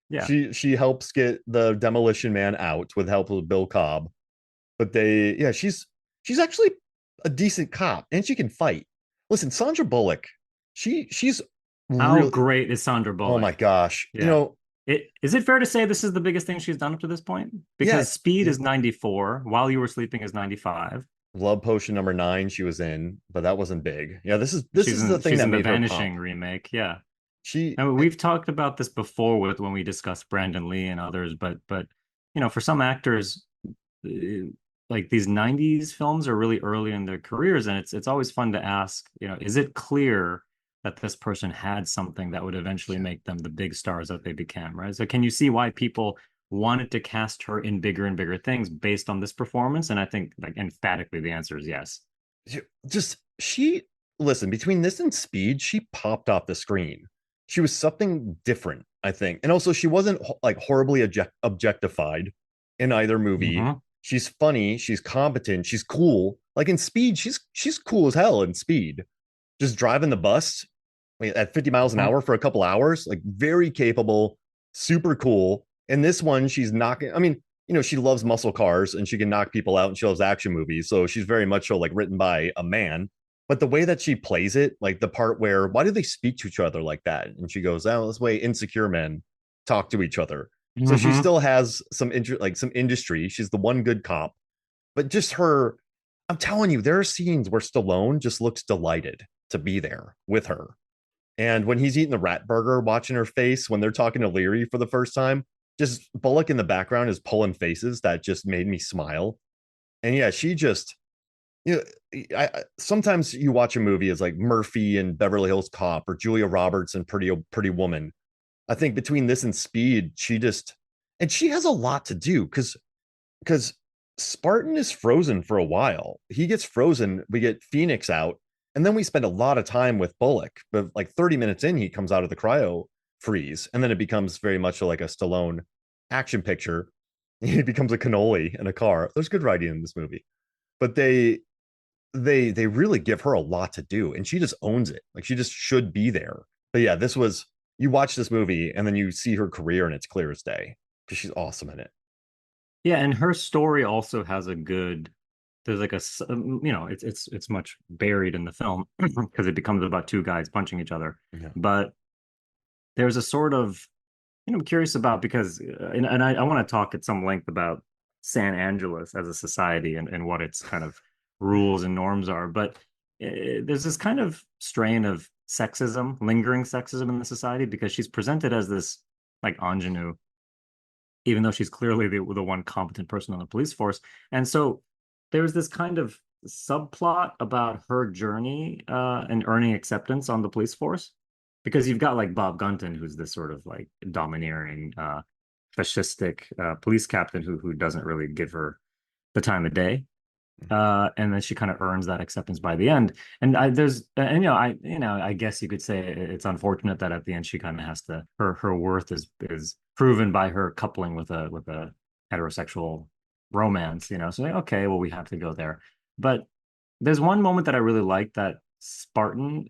Yeah. She helps get the Demolition Man out with help with Bill Cobb. But she's actually a decent cop and she can fight. Listen, Sandra Bullock, she's How really, great is Sandra oh my Bullock? gosh. Yeah. Is it fair to say this is the biggest thing she's done up to this point? Yeah, Because Speed yeah. is 94, While You Were Sleeping is 95. Love Potion number 9 she was in, but that wasn't big. Yeah, this is the thing She's that in the made her pop. Vanishing remake. Yeah. She And we've talked about this before with when we discussed Brandon Lee and others, but for some actors, uh, like these 90s films are really early in their careers, and it's always fun to ask, is it clear that this person had something that would eventually make them the big stars that they became, right? So can you see why people wanted to cast her in bigger and bigger things based on this performance? And I think like emphatically the answer is yes. just she listen, between this and Speed, she popped off the screen. She was something different, I think. And also she wasn't like horribly objectified in either movie. Hmm. She's funny, she's competent, she's cool. Like in Speed, she's cool as hell in Speed. Just driving the bus at 50 miles an Hmm. hour for a couple hours, like very capable, super cool. In this one, she's knocking. I mean, she loves muscle cars and she can knock people out and she loves action movies. So she's very much so like written by a man. But the way that she plays it, like the part where, why do they speak to each other like that? And she goes, oh, this way insecure men talk to each other. So she Hmm. still has some industry. She's the one good cop, but just her, I'm telling you, there are scenes where Stallone just looks delighted to be there with her. And when he's eating the rat burger, watching her face when they're talking to Leary for the first time, just Bullock in the background is pulling faces that just made me smile. And yeah, she just, you know, sometimes you watch a movie as like Murphy and Beverly Hills Cop or Julia Roberts and Pretty Woman. I think between this and Speed, and she has a lot to do because Spartan is frozen for a while. He gets frozen. We get Phoenix out, and then we spend a lot of time with Bullock. But like 30 minutes in, he comes out of the cryo freeze, and then it becomes very much like a Stallone action picture. He becomes a cannoli in a car. There's good writing in this movie, but they really give her a lot to do, and she just owns it. Like she just should be there. But yeah, this was you watch this movie and then you see her career, and it's clear as day because she's awesome in it. Yeah, and her story also has there's like it's much buried in the film because it becomes about two guys punching each other. Yeah. But there's a sort of, I'm curious about because, and I want to talk at some length about San Angeles as a society and what its kind of rules and norms are. But there's this kind of strain of sexism, lingering sexism in the society because she's presented as this like ingenue, even though she's clearly the one competent person on the police force. And so there's this kind of subplot about her journey and earning acceptance on the police force because you've got like Bob Gunton, who's this sort of like domineering, fascistic police captain who doesn't really give her the time of day. And then she kind of earns that acceptance by the end. And I guess you could say it's unfortunate that at the end she kind of has to her worth is proven by her coupling with a heterosexual romance. So like, okay, well we have to go there. But there's one moment that I really like that Spartan.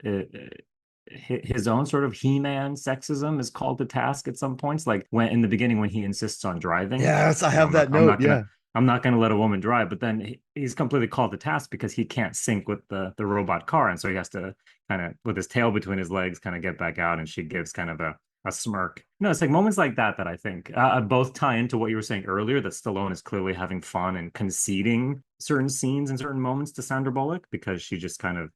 His own sort of He-Man sexism is called to task at some points, like when in the beginning when he insists on driving. Yes, I You know, have that note. Yeah. I'm not gonna let a woman drive. But then he's completely called to task because he can't sync with the robot car, and so he has to kind of with his tail between his legs, kind of get back out, and she gives kind of a smirk. No, it's like moments like that that I think both tie into what you were saying earlier, that Stallone is clearly having fun and conceding certain scenes and certain moments to Sandra Bullock because she just kind of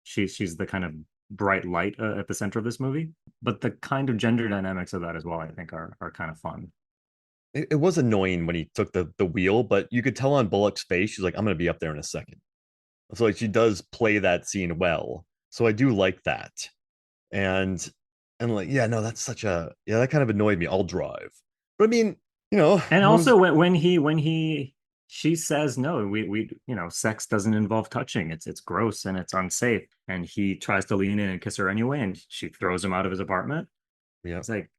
she's the kind of bright light at the center of this movie. But the kind of gender dynamics of that as well, I think, are kind of fun. It was annoying when he took the wheel, but you could tell on Bullock's face, she's like, I'm gonna be up there in a second. So like she does play that scene well. So I do like that. And like, yeah, no, that's such a yeah, that kind of annoyed me. I'll drive. But I mean, And it was also when she says no, we sex doesn't involve touching. It's gross and it's unsafe. And he tries to lean in and kiss her anyway, and she throws him out of his apartment. yeah. It's like,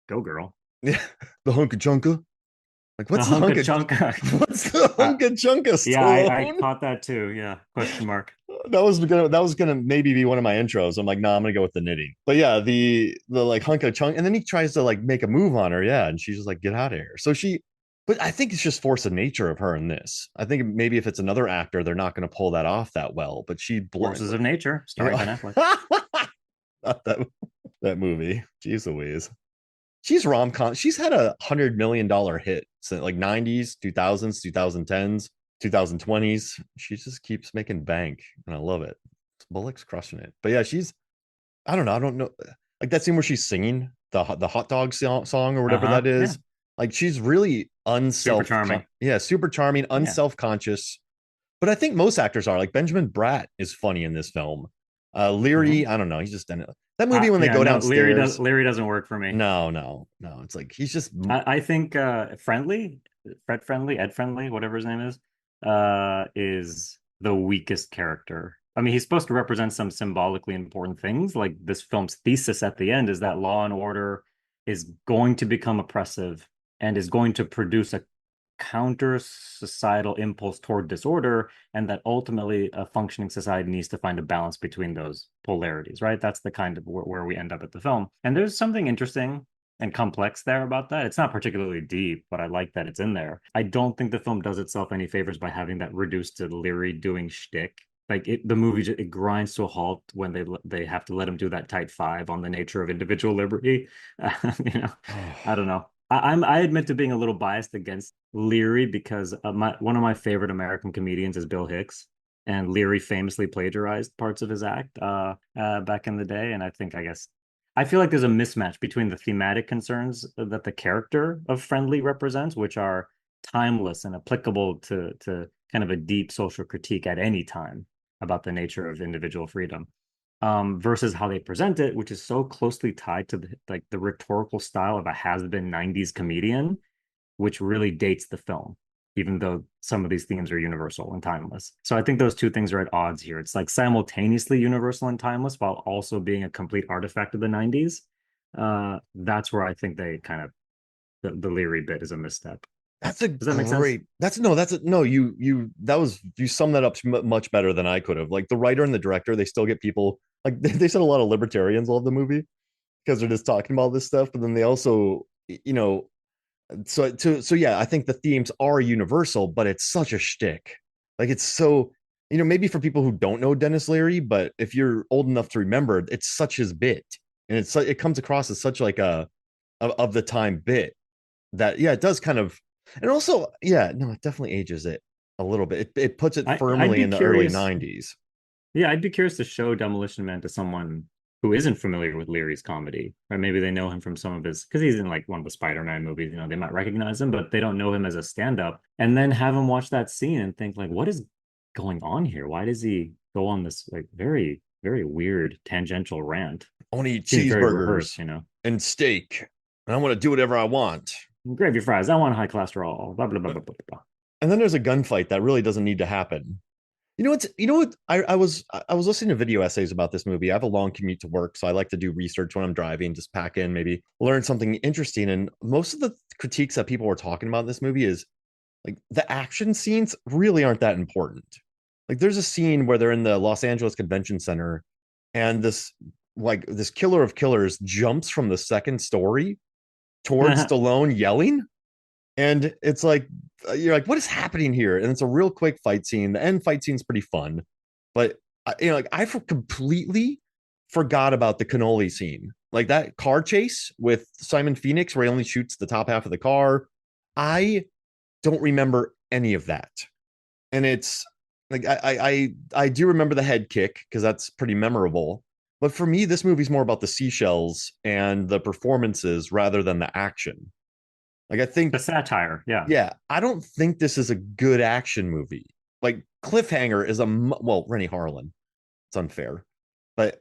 go girl. Yeah. The hunka chunka. Like, The hunka chunka. what's the Uh, hunka chunka, yeah, I Stallone? caught that too. Yeah. Question mark. That was gonna maybe be one of my intros. I'm like, nah, I'm gonna go with the knitting. But yeah, the like hunka chunk, and then he tries to like make a move on her, yeah, and she's just like, get out of here. But I think it's just force of nature of her in this. I think maybe if it's another actor, they're not gonna pull that off that well. But she Forces of Nature, you starring know, Ben Affleck. not that movie. Jeez Louise. She's rom com. She's had $100 million hit since like 90s, 2000s, 2010s, 2020s. She just keeps making bank, and I love it. Bullock's crushing it. But yeah, I don't know. I don't know. Like that scene where she's singing the hot dog song or whatever Uh-huh. that Yeah. is. Like she's really Super charming. yeah, super charming, Yeah. unself conscious. But I think most actors are like Benjamin Bratt is funny in this film. Hmm. Leary, I don't know. He's just done it. That movie when they Yeah, go no, downstairs. Leary doesn't work for me. No, no, no. It's like he's just I think Ed Friendly, whatever his name is the weakest character. I mean, he's supposed to represent some symbolically important things. Like this film's thesis at the end is that law and order is going to become oppressive and is going to produce a counter societal impulse toward disorder, and that ultimately a functioning society needs to find a balance between those polarities, right? That's the kind of where we end up at the film. And there's something interesting and complex there about that. It's not particularly deep, but I like that it's in there. I don't think the film does itself any favors by having that reduced to Leary doing shtick. Like the movie, it grinds to a halt when they have to let him do that tight five on the nature of individual liberty. You know, I don't know. I admit to being a little biased against Leary because one of my favorite American comedians is Bill Hicks, and Leary famously plagiarized parts of his act back in the day. And I guess I feel like there's a mismatch between the thematic concerns that the character of Friendly represents, which are timeless and applicable to kind of a deep social critique at any time about the nature of individual freedom, versus how they present it, which is so closely tied to the rhetorical style of a has-been 90s comedian, which really dates the film, even though some of these themes are universal and timeless. So I think those two things are at odds here. It's like simultaneously universal and timeless while also being a complete artifact of the 90s. That's where I think they kind of the Leary bit is a misstep. That's a Does that make sense? great. That's a no. You summed that up much better than I could have. Like the writer and the director, they still get people like they said a lot of libertarians love the movie because they're just talking about this stuff, but then they also, so yeah, I think the themes are universal, but it's such a shtick. Like it's so, maybe for people who don't know Dennis Leary, but if you're old enough to remember, it's such his bit, and it comes across as such like a of the time bit that yeah, it does kind of, and also yeah, no, it definitely ages it a little bit. It puts it I'd firmly be in the early curious. '90s. Yeah, I'd be curious to show Demolition Man to someone who isn't familiar with Leary's comedy, or maybe they know him from some of his, because he's in like one of the Spider-Man movies, they might recognize him, but they don't know him as a stand-up, and then have him watch that scene and think like, what is going on here? Why does he go on this like very, very weird tangential rant? I want to eat Seems very rehearsed, cheeseburgers and steak, and I want to do whatever I want. Gravy fries. I want high cholesterol. Blah blah blah blah blah blah. And then there's a gunfight that really doesn't need to happen. You know what? I was listening to video essays about this movie. I have a long commute to work, so I like to do research when I'm driving, just pack in, maybe learn something interesting. And most of the critiques that people were talking about in this movie is like the action scenes really aren't that important. Like there's a scene where they're in the Los Angeles Convention Center, and this killer of killers jumps from the second story towards Stallone yelling, and it's like you're like, what is happening here? And it's a real quick fight scene. The end fight scene's pretty fun, but like I completely forgot about the cannoli scene. Like that car chase with Simon Phoenix, where he only shoots the top half of the car. I don't remember any of that. And it's like I do remember the head kick because that's pretty memorable. But for me, this movie's more about the seashells and the performances rather than the action. Like I The think, satire, yeah. yeah, I don't think this is a good action movie. Like Cliffhanger is well, Rennie Harlan. It's unfair, but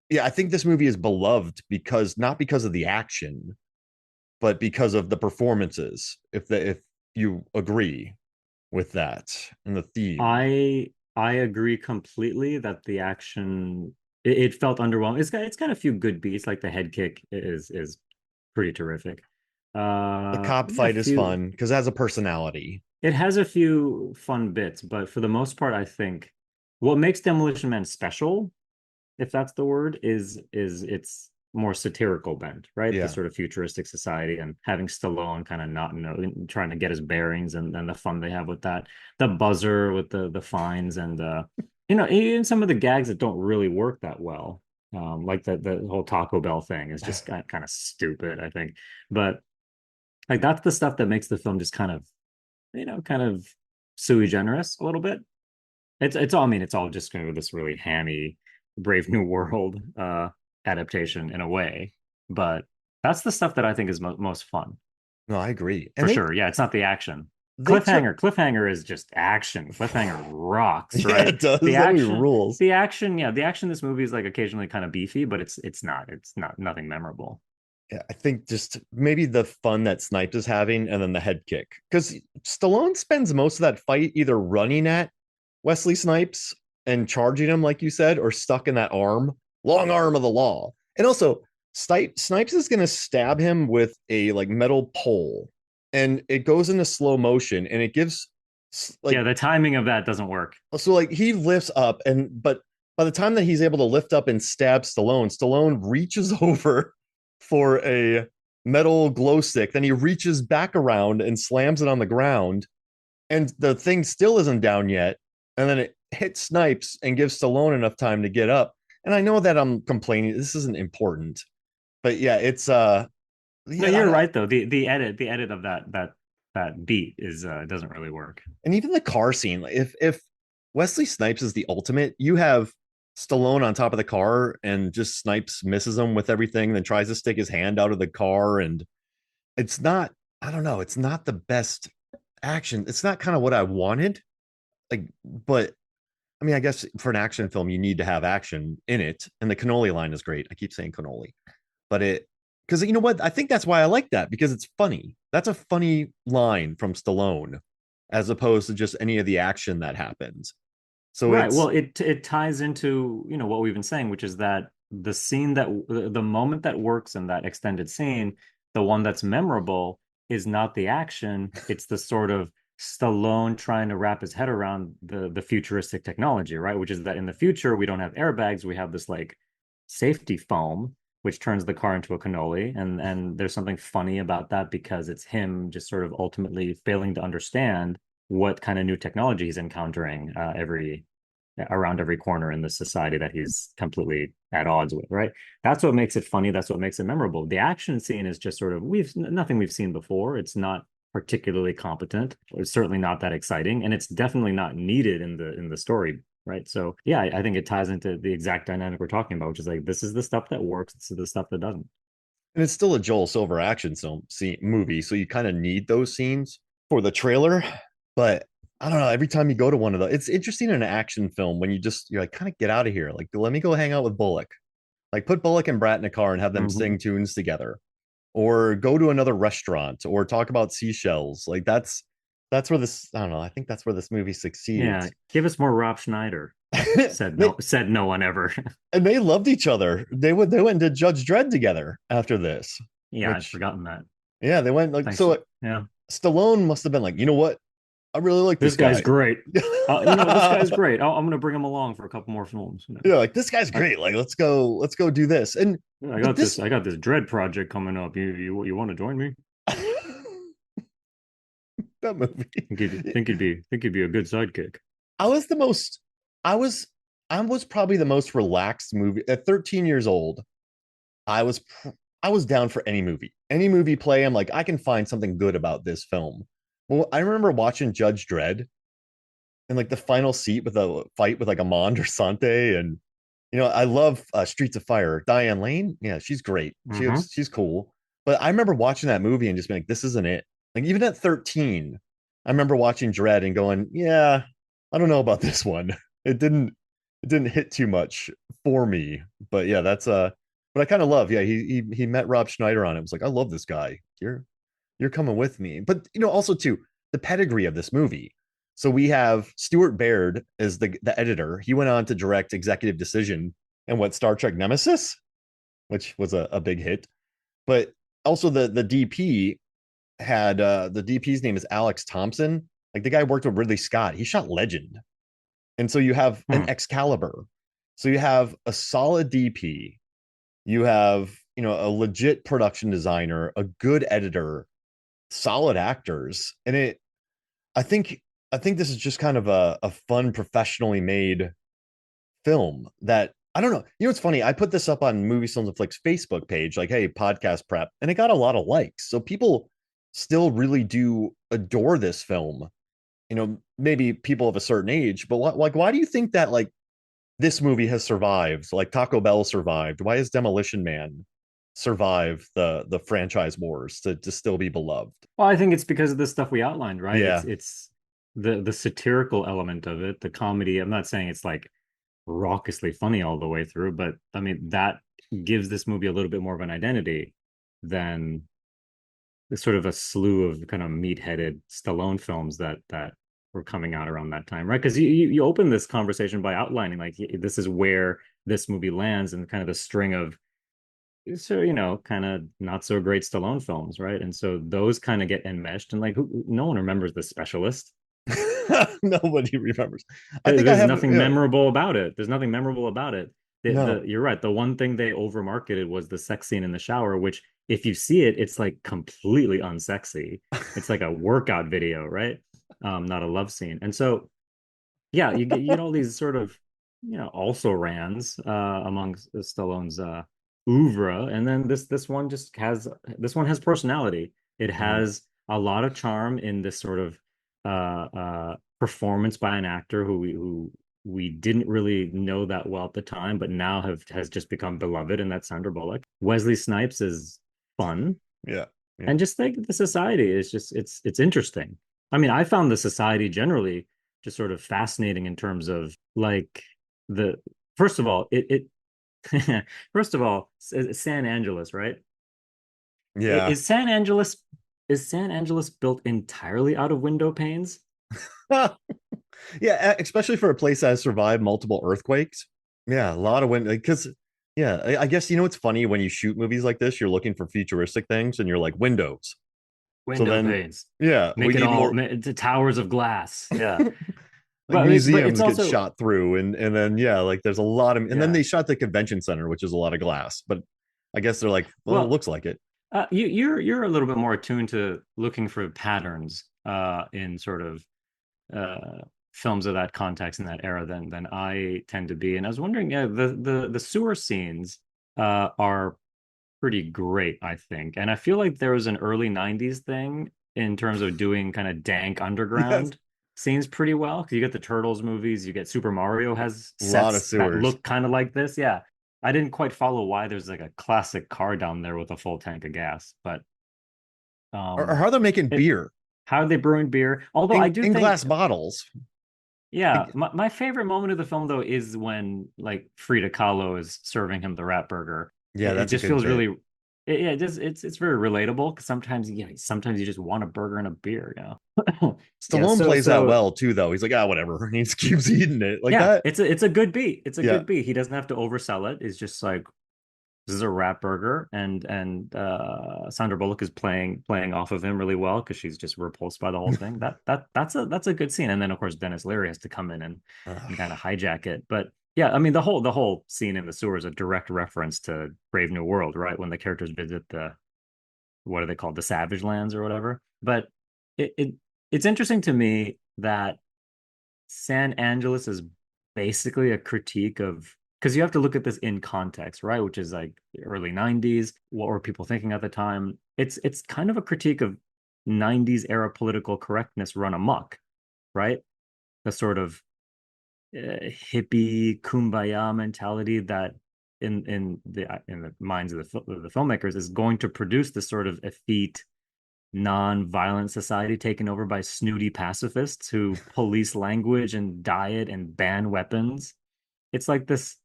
yeah, I think this movie is beloved because not because of the action, but because of the performances. If you agree with that and the theme. I agree completely that the action it felt underwhelming. It's got a few good beats, like the head kick is pretty terrific. The cop Yeah, a fight is few. fun because it has a personality. It has a few fun bits, but for the most part, I think what makes Demolition Man special, if that's the word, is its more satirical bent, right? The Yeah. sort of futuristic society and having Stallone kind of not know, trying to get his bearings and the fun they have with that. The buzzer with the fines and even some of the gags that don't really work that well. Like the whole Taco Bell thing is just kind of stupid, I think. But like that's the stuff that makes the film just kind of sui generis a little bit. It's all I mean, it's all just kind of this really hammy Brave New World adaptation in a way. But that's the stuff that I think is most fun No, I agree. And for sure. Yeah, it's not the action. they took Cliffhanger is just action. Cliffhanger rocks, yeah, right? it does. The That movie action, rules. the action, yeah, the action in this movie is like occasionally kind of beefy, but it's not nothing memorable. Yeah, I think just maybe the fun that Snipes is having and then the head kick. Because Stallone spends most of that fight either running at Wesley Snipes and charging him, like you said, or stuck in that long arm of the law. And also, Snipes is going to stab him with a like metal pole, and it goes into slow motion, and it gives Yeah, like the timing of that doesn't work. so like he lifts up, and but by the time that he's able to lift up and stab Stallone, Stallone reaches over for a metal glow stick, then he reaches back around and slams it on the ground, and the thing still isn't down yet. And then it hits Snipes and gives Stallone enough time to get up. And I know that I'm complaining. This isn't important, but yeah, it's No, yeah, you're right though. The edit of that beat is doesn't really work. and even the car scene. If Wesley Snipes is the ultimate, you have Stallone on top of the car, and just Snipes misses him with everything, then tries to stick his hand out of the car, and it's not. I don't know. It's not the best action. It's not kind of what I wanted. Like, but I mean, I guess for an action film, you need to have action in it. And the cannoli line is great. I keep saying cannoli, but because you know what? I think that's why I like that because it's funny. That's a funny line from Stallone as opposed to just any of the action that happens. So Right. it's, Well, it ties into, what we've been saying, which is that the scene that the moment that works in that extended scene, the one that's memorable is not the action, it's the sort of Stallone trying to wrap his head around the futuristic technology, right? Which is that in the future we don't have airbags, we have this like safety foam which turns the car into a cannoli, and there's something funny about that because it's him just sort of ultimately failing to understand what kind of new technology he's encountering every around every corner in the society that he's completely at odds with, right? That's what makes it funny. That's what makes it memorable. The action scene is just sort of we've nothing we've seen before. It's not particularly competent. It's certainly not that exciting, and it's definitely not needed in the story, right? So yeah, I think it ties into the exact dynamic we're talking about, which is like this is the stuff that works, this is the stuff that doesn't. and it's still a Joel Silver action movie. So you kind of need those scenes for the trailer. But I don't know. Every time you go to one of those, it's interesting in an action film when you're like, kind of get out of here. Like, let me go hang out with Bullock. Like, put Bullock and Brat in a car and have them Mm-hmm. sing tunes together, or go to another restaurant, or talk about seashells. Like, that's where this. I don't know. I think that's where this movie Yeah, succeeds. give us more Rob Schneider. Said they no, said no one ever. and they loved each other. They went to Judge Dredd together after this, Yeah, I'd which forgotten that. yeah, they went like Thanks. so. Yeah. Stallone must have been like, you know what? I really like this This guy's guy. great. This guy's great. I'm gonna bring him along for a couple more films. Yeah, like this guy's I, great. Like, let's go do this. And I but got this. this I got this Dread project coming up. You want to join me? that movie. Think you'd be a good sidekick. I was the most I was I was probably the most relaxed movie at 13 years old. I was I was down for any movie. Any movie play, I'm like, I can find something good about this film. Well, I remember watching Judge Dredd in like the final seat with a fight with like Amand or Sante. And I love Streets of Fire. Diane Lane, yeah, she's great. Hmm. She's cool. But I remember watching that movie and just being like, this isn't it. Like even at 13, I remember watching Dredd and going, yeah, I don't know about this one. It didn't it didn't hit too much for me. But yeah, that's but I kind of love, yeah, he met Rob Schneider on it. It was like, I love this guy. You're coming with me. But also too, the pedigree of this movie. So we have Stuart Baird as the editor. He went on to direct Executive Decision and what Star Trek Nemesis, which was a big hit. But also the DP had the DP's name is Alex Thompson. Like the guy worked with Ridley Scott. He shot Legend. And so you have an Hmm. Excalibur. So you have a solid DP. You have, a legit production designer, a good editor, solid actors. And I think I think this is just kind of a fun, professionally made film that I don't know. It's funny. I put this up on Movie Films and Flicks Facebook page, like, hey, podcast prep, and it got a lot of likes. So people still really do adore this film. Maybe people of a certain age, but why do you think that like this movie has survived? Like Taco Bell survived. Why has Demolition Man survived the franchise wars to still be beloved? Well, I think it's because of the stuff we outlined, right? It's Yeah. it's the satirical element of it, the comedy. I'm not saying it's like raucously funny all the way through, but I mean that gives this movie a little bit more of an identity than the sort of a slew of kind of meat-headed Stallone films that were coming out around that time, right? Because you open this conversation by outlining like this is where this movie lands and kind of the string of so kind of not so great Stallone films, right? And so those kind of get enmeshed, and like no one remembers The Specialist. Nobody remembers. I think I There's have, nothing memorable about it. There's nothing memorable about it. no. You're right. The one thing they over marketed was the sex scene in the shower, which if you see it, it's like completely unsexy. It's like a workout video, right? Not a love scene. And so, yeah, you get all these sort of, also rans among Stallone's oeuvre, and then this one has personality. It Mhm. has a lot of charm in this sort of performance by an actor who we didn't really know that well at the time, but now has just become beloved, and that's Sandra Bullock. Wesley Snipes is fun, Yeah. Yeah. and just think the society is just it's interesting. I mean, I found the society generally just sort of fascinating in terms of like the first of all, it first of all, it's San Angeles, right? Yeah. Is San Angeles built entirely out of window panes? Yeah, especially for a place that has survived multiple earthquakes. Yeah, a lot of wind because yeah, I guess what's funny when you shoot movies like this, you're looking for futuristic things and you're like windows. So Window then panes. yeah, we Make it need all more to towers of glass. Yeah. like But it's museums get also shot through and then yeah, like there's a lot of and then yeah. they shot the convention center, which is a lot of glass. But I guess they're like, well, it Well, looks like it. you're a little bit more attuned to looking for patterns in sort of uh, films of that context in that era than I tend to be. And I was wondering, yeah, the sewer scenes are pretty great, I think. And I feel like there was an early '90s thing in terms of doing kind of dank Yes. underground scenes pretty well. Because you get the Turtles movies, you get Super Mario has A lot of sets that sewers. look kind of like this. Yeah. I didn't quite follow why there's like a classic car down there with a full tank of gas, but Or um how they're making it beer how are they brewing beer? Although I do in think glass bottles. yeah, Like, my favorite moment of the film though is when like Frida Kahlo is serving him the rat burger. yeah, It that's a just good feels bit. really, yeah, it's very relatable because sometimes you just want a burger and a beer, Yeah, Stallone so plays that so well too, though. He's like, whatever. He just keeps eating it like yeah, that. it's a good beat. It's a Yeah. good beat. He doesn't have to oversell it. It's just like this is a rat burger, and Sandra Bullock is playing off of him really well because she's just repulsed by the whole thing. That's a good scene. And then of course Dennis Leary has to come in and kind of hijack it. But yeah, I mean the whole scene in the sewer is a direct reference to Brave New World, right? When the characters visit the what are they called, the Savage Lands or whatever. But it it's interesting to me that San Angeles is basically a critique of, because you have to look at this in context, right? Which is like the early 90s. What were people thinking at the time? It's kind of a critique of 90s era political correctness run amok, right? The sort of hippie kumbaya mentality that in the minds of the filmmakers is going to produce this sort of effete non-violent society taken over by snooty pacifists who police language and diet and ban weapons. It's like this,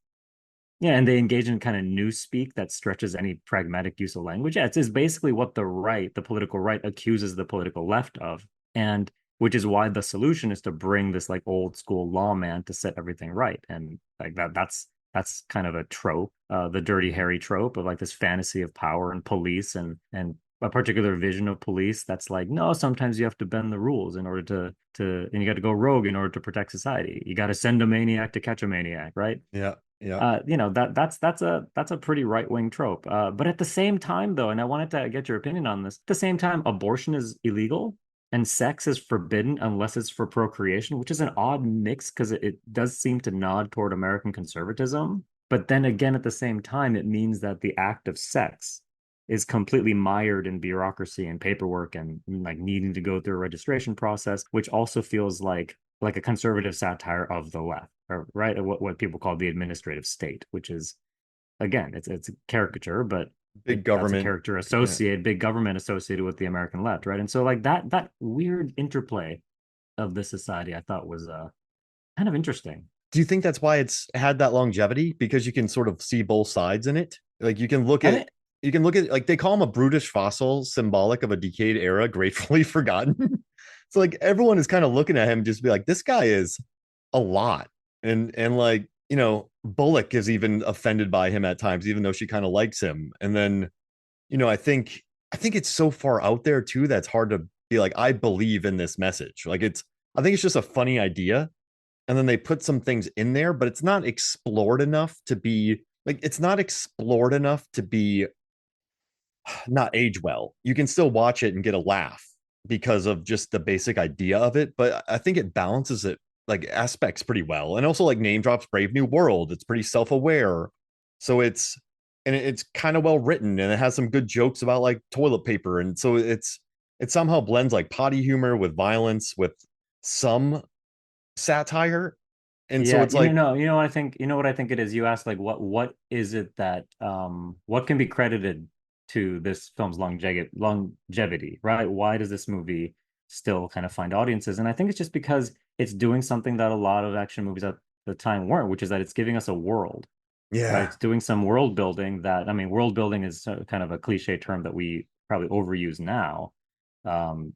yeah, and they engage in kind of newspeak that stretches any pragmatic use of language. Yeah, it's basically what the right, the political right, accuses the political left of, and which is why the solution is to bring this like old school lawman to set everything right, and like that's kind of a trope, the Dirty Harry trope of like this fantasy of power and police and a particular vision of police that's like, no, sometimes you have to bend the rules in order and you got to go rogue in order to protect society. You got to send a maniac to catch a maniac, right? Yeah, yeah. That's a pretty right-wing trope. But at the same time, though, and I wanted to get your opinion on this, at the same time, abortion is illegal and sex is forbidden unless it's for procreation, which is an odd mix because it does seem to nod toward American conservatism. But then again, at the same time, it means that the act of sex is completely mired in bureaucracy and paperwork and like needing to go through a registration process, which also feels like a conservative satire of the left, or right, what people call the administrative state, which is again, it's a caricature, but Big that's a government. character Yeah. associated, big government associated with the American left, right? And so like that weird interplay of the society, I thought was kind of interesting. Do you think that's why it's had that longevity? Because you can sort of see both sides in it. Like I think you can look at like they call him a brutish fossil, symbolic of a decayed era, gratefully forgotten. So like everyone is kind of looking at him, just be like, this guy is a lot. And like, Bullock is even offended by him at times, even though she kind of likes him. And then, I think it's so far out there too that's hard to be like, I believe in this message. Like I think it's just a funny idea, and then they put some things in there, but it's not explored enough to be like it's not explored enough to be not age well. You can still watch it and get a laugh because of just the basic idea of it, but I think it balances it like aspects pretty well. And also like name drops Brave New World. It's pretty self-aware. So it's kind of well written, and it has some good jokes about like toilet paper, and so it somehow blends like potty humor with violence with some satire. And so Yeah, it's like, you know what I think it is. You asked like what is it that what can be credited to this film's longevity, right? Why does this movie still kind of find audiences? And I think it's just because it's doing something that a lot of action movies at the time weren't, which is that it's giving us a world, right? yeah, It's doing some world building that, I mean, world building is kind of a cliche term that we probably overuse now,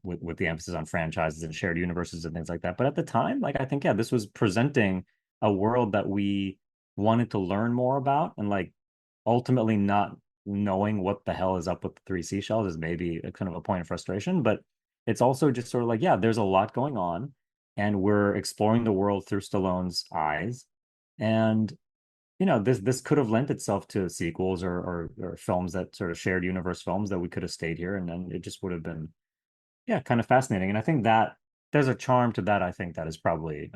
with the emphasis on franchises and shared universes and things like that. But at the time, like I think, yeah, this was presenting a world that we wanted to learn more about, and like ultimately not knowing what the hell is up with the three seashells is maybe a kind of a point of frustration. But it's also just sort of like, yeah, there's a lot going on, and we're exploring the world through Stallone's eyes. And this could have lent itself to sequels or films that sort of shared universe films that we could have stayed here, and then it just would have been, yeah, kind of fascinating. And I think that there's a charm to that. I think that is probably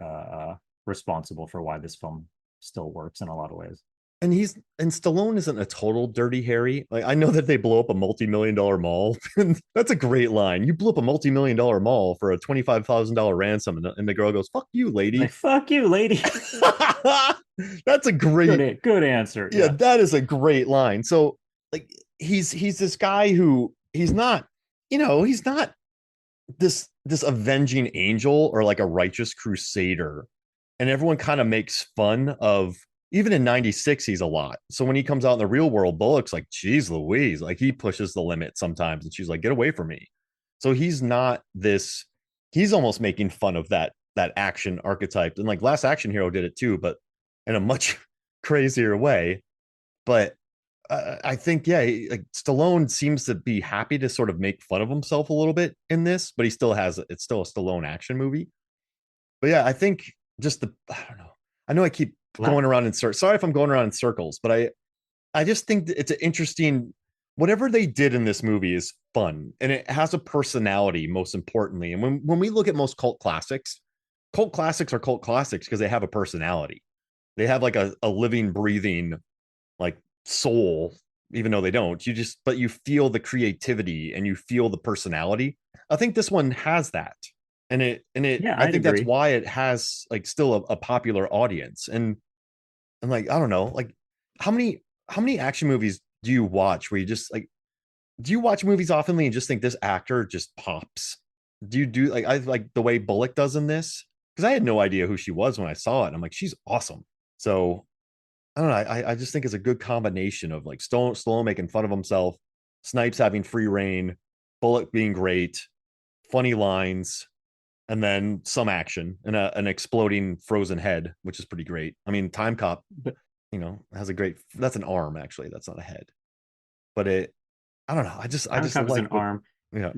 responsible for why this film still works in a lot of ways. and Stallone isn't a total dirty Harry. Like I know that they blow up a multi-million-dollar mall. And that's a great line. You blew up a multi-million-dollar mall for a $25,000 ransom, and the girl goes, "Fuck you, Like, lady." fuck you, lady. That's a great, Good answer. yeah, Yeah. that is a great line. So like he's this guy who he's not this avenging angel or like a righteous crusader, and everyone kind of makes fun of, even in 96 he's a lot. So when he comes out in the real world, Bullock's like, geez Louise, like he pushes the limit sometimes, and she's like, get away from me. So he's not this, he's almost making fun of that action archetype, and like Last Action Hero did it too, but in a much crazier way. But I think, yeah, like Stallone seems to be happy to sort of make fun of himself a little bit in this, but it's still a Stallone action movie. But yeah, I think just I don't know. I know I keep La- going around in circles. Sorry if I'm going around in circles, but I just think that it's an interesting, whatever they did in this movie is fun, and it has a personality, most importantly. And when we look at most cult classics are cult classics because they have a personality. They have like a living, breathing like soul, even though they don't. You just, but you feel the creativity and you feel the personality. I think this one has that. Yeah, I I'd think that's agree. why it has like still a popular audience. And like, I don't know, like how many action movies do you watch where you just like, do you watch movies oftenly and just think this actor just pops? Do you do like I like the way Bullock does in this? Because I had no idea who she was when I saw it. And I'm like, she's awesome. So I don't know. I just think it's a good combination of like Stallone making fun of himself, Snipes having free reign, Bullock being great, funny lines, and then some action and an exploding frozen head, which is pretty great. I mean, Time Cop, But has a great. That's an arm actually. That's not a head, but it. I don't know. I Time just Cop is like an what. arm. Yeah.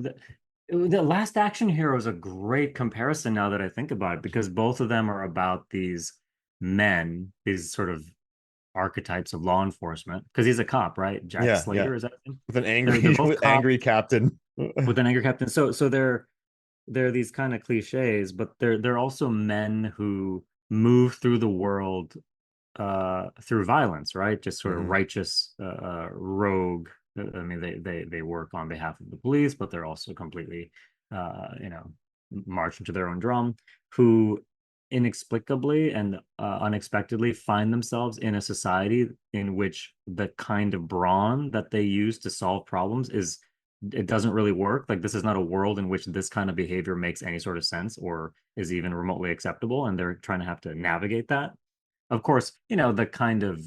The Last Action Hero is a great comparison now that I think about it, because both of them are about these men, these sort of archetypes of law enforcement. Because he's a cop, right? Jack Yeah, yeah. Slater, is that him? With an They're angry, both cops angry captain. with an anger captain. So they're these kind of cliches, but they're also men who move through the world through violence, right? Just sort of Hmm. righteous rogue. I mean, they work on behalf of the police, but they're also completely, you know, marching to their own drum. Who inexplicably and unexpectedly find themselves in a society in which the kind of brawn that they use to solve problems is it doesn't really work. Like this is not a world in which this kind of behavior makes any sort of sense or is even remotely acceptable, and they're trying to have to navigate that. Of course, the kind of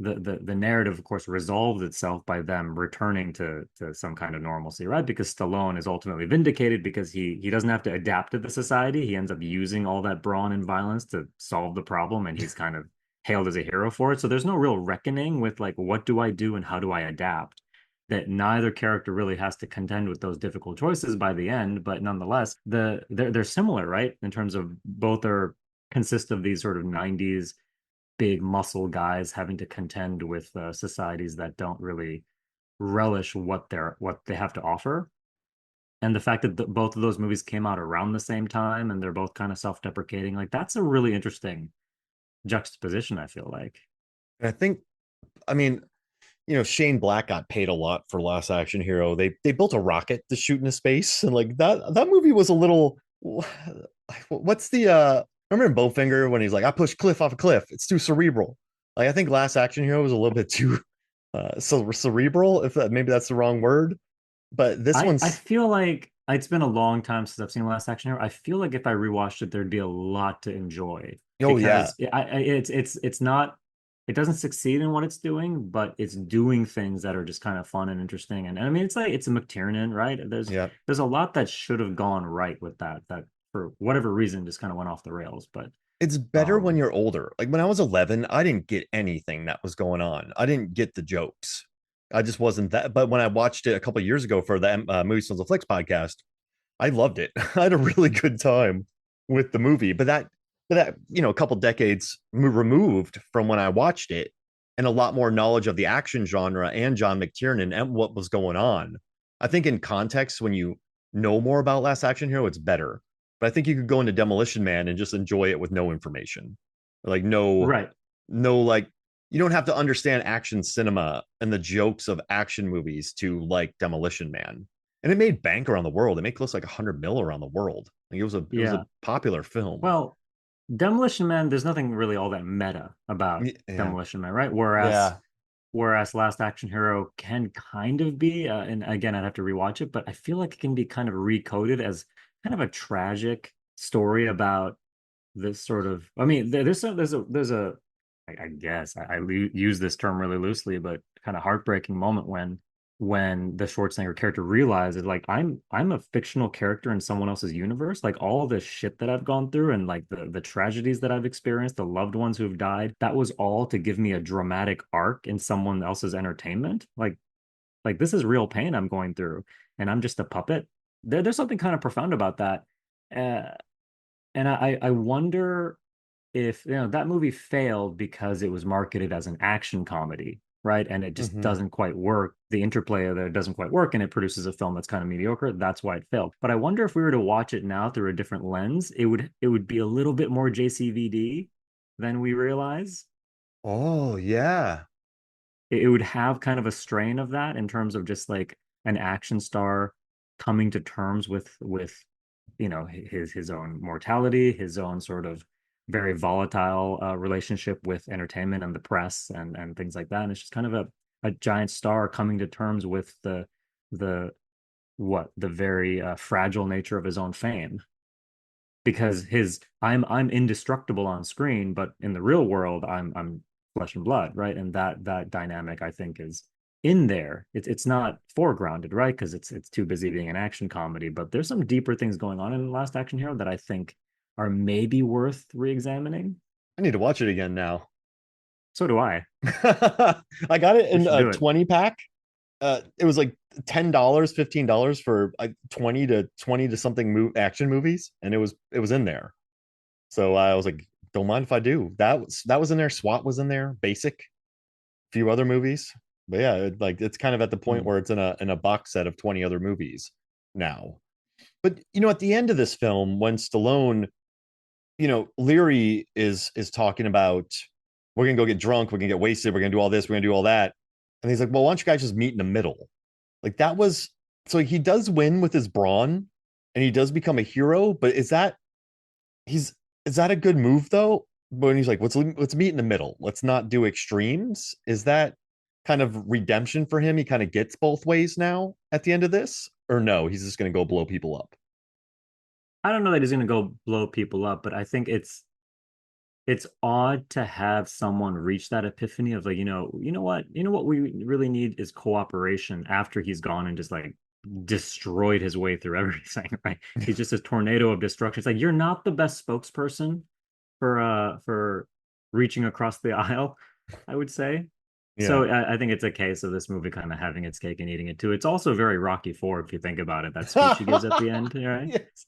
the narrative, of course, resolved itself by them returning to some kind of normalcy, right? Because Stallone is ultimately vindicated because he doesn't have to adapt to the society. He ends up using all that brawn and violence to solve the problem, and he's kind of hailed as a hero for it. So there's no real reckoning with like what do I do and how do I adapt. That neither character really has to contend with those difficult choices by the end, but nonetheless, they're similar, right? In terms of both are consist of these sort of 90s big muscle guys having to contend with societies that don't really relish what they have to offer. And the fact that both of those movies came out around the same time and they're both kind of self-deprecating, like that's a really interesting juxtaposition, I feel like. And I think, I mean, Shane Black got paid a lot for Last Action Hero. They built a rocket to shoot into space, and like that movie was a little. What's the remember in Bowfinger when he's like, I pushed Cliff off a cliff. It's too cerebral. Like I think Last Action Hero was a little bit too cerebral, if maybe that's the wrong word. But this I one's feel like it's been a long time since I've seen Last Action Hero. I feel like if I rewatched it, there'd be a lot to enjoy oh yeah, because it's not it doesn't succeed in what it's doing, but it's doing things that are just kind of fun and interesting. And I mean, it's like it's a McTiernan, right? yeah. There's a lot that should have gone right with that for whatever reason just kind of went off the rails. But It's better when um, you're older. Like when I was 11, I didn't get anything that was going on. I didn't get the jokes. I just wasn't that. But when I watched it a couple of years ago for the Movie Sons of Flicks podcast, I loved it. I had a really good time with the movie. But that a couple decades removed from when I watched it, and a lot more knowledge of the action genre and John McTiernan and what was going on. I think in context, when you know more about Last Action Hero, it's better. But I think you could go into Demolition Man and just enjoy it with no information, like right. no like you don't have to understand action cinema and the jokes of action movies to like Demolition Man. And it made bank around the world. It made close to like 100 mil around the world. Like it was a Yeah. popular film. Well, Demolition Man, there's nothing really all that meta about Yeah, Demolition Man, right? Whereas Last Action Hero can kind of be, and again, I'd have to rewatch it, but I feel like it can be kind of recoded as kind of a tragic story about this sort of. I mean, I guess I use this term really loosely, but kind of heartbreaking moment when the Schwarzenegger character realizes like I'm a fictional character in someone else's universe. Like all the shit that I've gone through and like the tragedies that I've experienced, the loved ones who have died, that was all to give me a dramatic arc in someone else's entertainment. Like this is real pain I'm going through, and I'm just a puppet. There's something kind of profound about that. Uh, and I wonder if that movie failed because it was marketed as an action comedy, right? And it just mm-hmm. doesn't quite work. The interplay of there doesn't quite work, and it produces a film that's kind of mediocre. That's why it failed. But I wonder if we were to watch it now through a different lens, it would be a little bit more JCVD, than we realize. Oh, yeah. It would have kind of a strain of that in terms of just like an action star coming to terms with his own mortality, his own sort of very volatile relationship with entertainment and the press and things like that. And it's just kind of a giant star coming to terms with the the very fragile nature of his own fame, because his I'm indestructible on screen, but in the real world I'm flesh and blood, right? And that dynamic I think is in there. It's not foregrounded, right? Because it's too busy being an action comedy, but there's some deeper things going on in Last Action Hero that I think are maybe worth re-examining. I need to watch it again now. So do I. I got it We in should a do it. 20 pack. It was like $10, $15 for like 20 to something action movies, and it was in there. So I was like, don't mind if I do. That was in there. SWAT was in there. Basic, a few other movies. But yeah, it's kind of at the point Hmm. where it's in a box set of 20 other movies now. But at the end of this film, when Stallone, Leary is talking about, we're gonna go get drunk, we're gonna get wasted, we're gonna do all this, we're gonna do all that. And he's like, well, why don't you guys just meet in the middle? Like that was so he does win with his brawn and he does become a hero, but he's is that a good move though? When he's like, let's meet in the middle. Let's not do extremes. Is that kind of redemption for him? He kind of gets both ways now at the end of this, or no? He's just gonna go blow people up. I don't know that he's gonna go blow people up, but I think it's odd to have someone reach that epiphany of like, you know what we really need is cooperation after he's gone and just like destroyed his way through everything, right? He's just a tornado of destruction. It's like you're not the best spokesperson for reaching across the aisle, I would say. Yeah. So I think it's a case of this movie kind of having its cake and eating it too. It's also very Rocky Four if you think about it. That speech he gives at the end, right? Yes.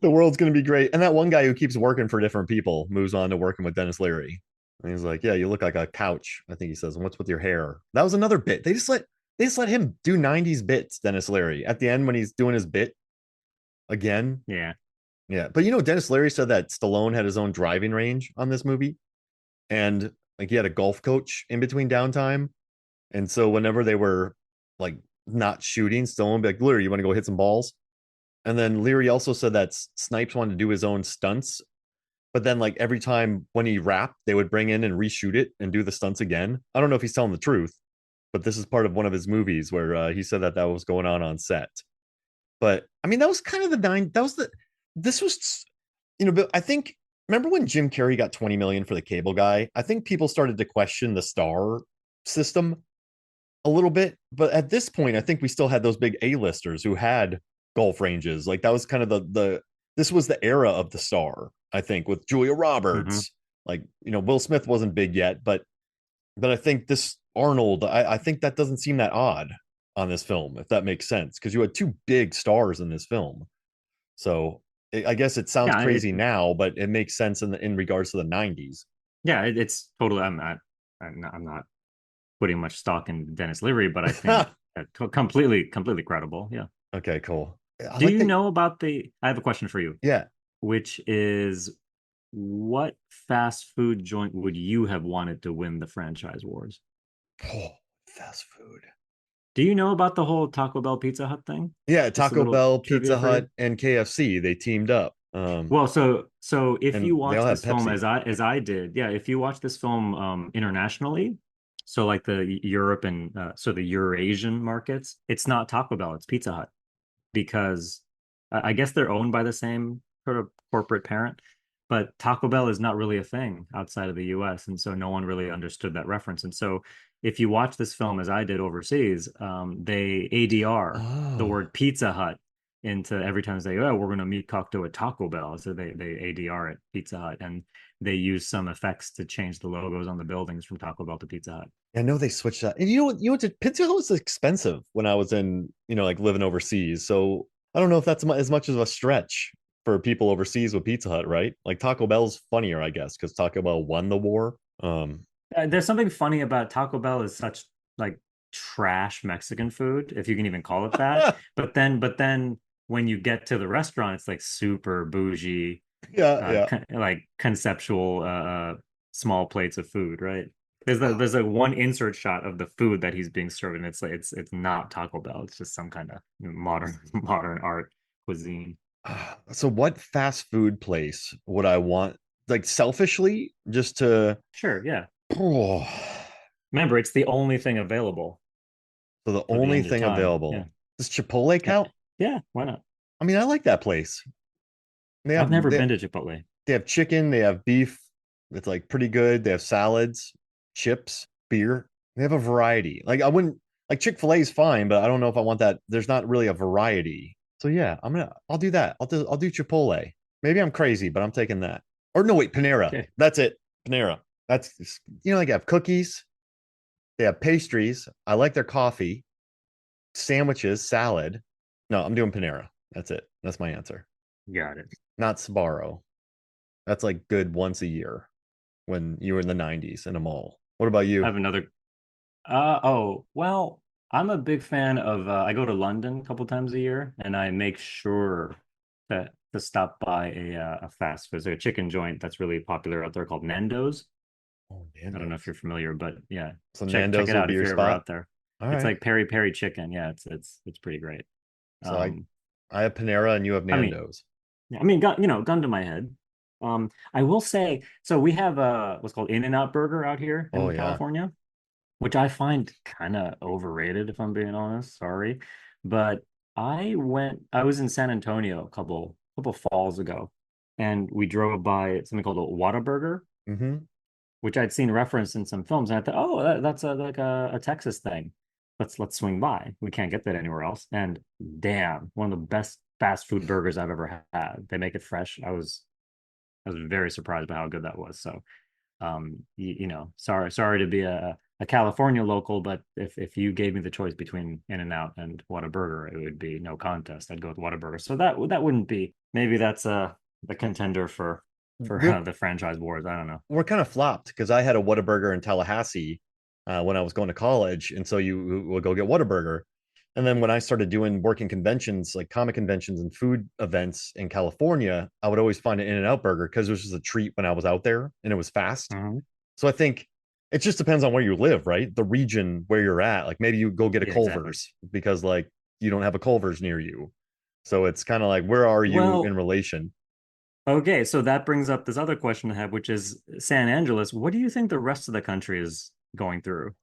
The world's gonna be great. And that one guy who keeps working for different people moves on to working with Dennis Leary. And he's like, yeah, you look like a couch. I think he says, and what's with your hair? That was another bit. They just let him do 90s bits, Dennis Leary, at the end when he's doing his bit again. Yeah. Yeah. But Dennis Leary said that Stallone had his own driving range on this movie. And like he had a golf coach in between downtime. And so whenever they were like not shooting, Stallone would be like, Leary, you want to go hit some balls? And then Leary also said that Snipes wanted to do his own stunts, but then like every time when he rapped, they would bring in and reshoot it and do the stunts again. I don't know if he's telling the truth, but this is part of one of his movies where he said that was going on set. But I mean, that was kind of the nine. That was the. This was, but I think remember when Jim Carrey got 20 million for the Cable Guy? I think people started to question the star system a little bit, but at this point, I think we still had those big A-listers who had golf ranges. Like that was kind of the this was the era of the star, I think, with Julia Hmm. Roberts. Like, Will Smith wasn't big yet, but I think this Arnold, I think that doesn't seem that odd on this film, if that makes sense, because you had two big stars in this film. So I guess it sounds Yeah, crazy now, but it makes sense in regards to the 90s. it's totally. I'm not putting much stock in Dennis Leary, but I think completely credible. Yeah. Okay, cool. I Do like you that. know about the? I have a question for you, Yeah. which is, what fast food joint would you have wanted to win the franchise wars? Oh, fast food. Do you know about the whole Taco Bell Pizza Hut thing? Yeah, Just a Taco little Bell, trivia Pizza for you. Hut, and KFC, they teamed up. Well, so if you And they all watch have this film Pepsi. as I did, yeah, if you watch this film internationally, so like the Europe and so the Eurasian markets, it's not Taco Bell, it's Pizza Hut, because I guess they're owned by the same sort of corporate parent, but Taco Bell is not really a thing outside of the US, and so no one really understood that reference. And so if you watch this film as I did overseas, they ADR the Oh. word Pizza Hut into every time they say, "Oh, we're going to meet Cocteau at Taco Bell," so they ADR it Pizza Hut, and they use some effects to change the logos on the buildings from Taco Bell to Pizza Hut. I know they switched that. And Pizza Hut was expensive when I was in, like living overseas. So I don't know if that's as much as a stretch for people overseas with Pizza Hut, right? Like Taco Bell's funnier, I guess, because Taco Bell won the war. There's something funny about Taco Bell is such like trash Mexican food, if you can even call it that. But then when you get to the restaurant, it's like super bougie. Yeah, yeah. like conceptual small plates of food, right? There's like one insert shot of the food that he's being served, and it's like it's not Taco Bell. It's just some kind of modern art cuisine. So what fast food place would I want, like selfishly, just to Sure, yeah. oh, Remember, it's the only thing available so the for the only end of thing time. Yeah. available. Does Chipotle Yeah. count? Yeah, why not? I mean, I like that place. They I've have never they, been to Chipotle. they have chicken, they have beef. It's like pretty good. They have salads, chips, beer. They have a variety. Like I wouldn't like Chick-fil-A is fine, but I don't know if I want that. There's not really a variety. So yeah, I'll do that. I'll do Chipotle. Maybe I'm crazy, but I'm taking that. Or no, wait, Panera. Okay. That's it. Panera. That's like they have cookies, they have pastries. I like their coffee, sandwiches, salad. No, I'm doing Panera. That's it. That's my answer. Got it. Not Sbarro. That's like good once a year when you were in the 90s in a mall. What about I you? have another. Oh, well, I'm a big fan of I go to London a couple times a year and I make sure to stop by a fast food, like a chicken joint that's really popular out there called Nando's. Oh, I don't know if Nando's. you're familiar, but yeah, So check Nando's it will out be if your you're ever spot. out there. All It's right. like peri chicken. Yeah, it's pretty great. So I Um, I have Panera and you have I mean, Nando's. yeah, I mean, gun to my head. I will say, so we have what's called In-N-Out Burger out here Oh in yeah. California, which I find kind of overrated, if I'm being honest. Sorry. But I was in San Antonio a couple falls ago, and we drove by something called a Whataburger, Mm-hmm. which I'd seen referenced in some films. And I thought, oh, that's like a Texas thing. Let's swing by. We can't get that anywhere else. And damn, one of the best fast food burgers I've ever had. They make it fresh. I was very surprised by how good that was. So sorry to be a California local, but if you gave me the choice between In-N-Out and Whataburger, it would be no contest. I'd go with Whataburger. So that wouldn't be, maybe that's the contender for We're the franchise wars. I don't know. we're kind of flopped because I had a Whataburger in Tallahassee when I was going to college, and so you will go get Whataburger. And then when I started doing working conventions, like comic conventions and food events in California, I would always find an In-N-Out burger because it was just a treat when I was out there and it was fast. Mhm. So I think it just depends on where you live, right? The region where you're at. Like maybe you go get a Yeah, exactly. Culver's because like you don't have a Culver's near you. So it's kind of like where are you in Well, relation? okay, so that brings up this other question I have, which is San Angeles. What do you think the rest of the country is going through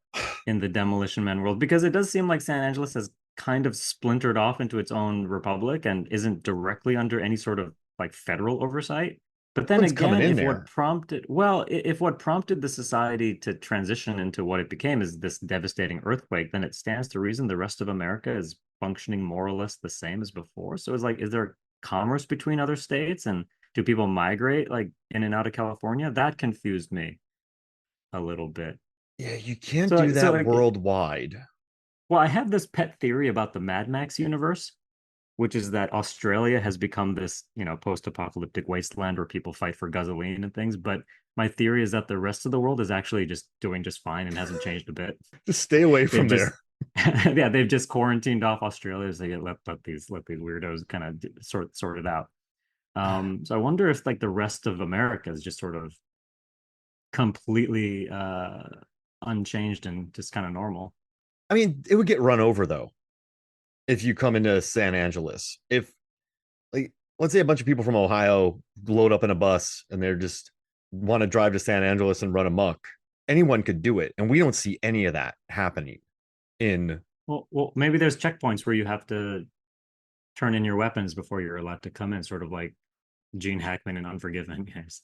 in the Demolition Man world? Because it does seem like San Angeles has kind of splintered off into its own republic and isn't directly under any sort of like federal oversight. But then Someone's coming again, in there. if what prompted the society to transition into what it became is this devastating earthquake, then it stands to reason the rest of America is functioning more or less the same as before. So it's like, is there commerce between other states? And do people migrate like in and out of California? That confused me a little bit. Yeah, you can't So, do so that like, worldwide. well, I have this pet theory about the Mad Max universe, which is that Australia has become this, post-apocalyptic wasteland where people fight for gasoline and things. But my theory is that the rest of the world is actually just doing just fine and hasn't changed a bit. Just stay away They've from just, there. yeah, they've just quarantined off Australia as they get let these weirdos kind of sort it out. So I wonder if like the rest of America is just sort of completely unchanged and just kind of normal. I mean, it would get run over though if you come into San Angeles. If like let's say a bunch of people from Ohio load up in a bus and they're just want to drive to San Angeles and run amok. Anyone could do it, and we don't see any of that happening in. Well, maybe there's checkpoints where you have to turn in your weapons before you're allowed to come in, sort of like Gene Hackman in Unforgiven. Yes.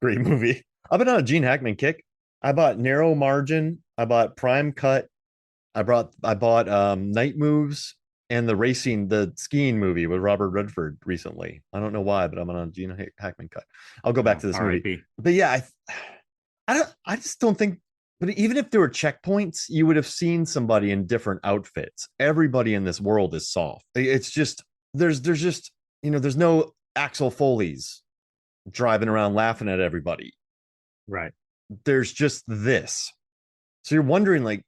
Great movie. I've been on a Gene Hackman kick. I bought Narrow Margin. I bought Prime Cut. I bought Night Moves and the skiing movie with Robert Redford recently. I don't know why, but I'm on a Gene Hackman cut. I'll go back Oh, to this movie. R.I.P. But yeah, I just don't think. But even if there were checkpoints, you would have seen somebody in different outfits. Everybody in this world is soft. It's just there's just there's no Axel Foley's driving around laughing at everybody. Right. There's just this. So you're wondering like,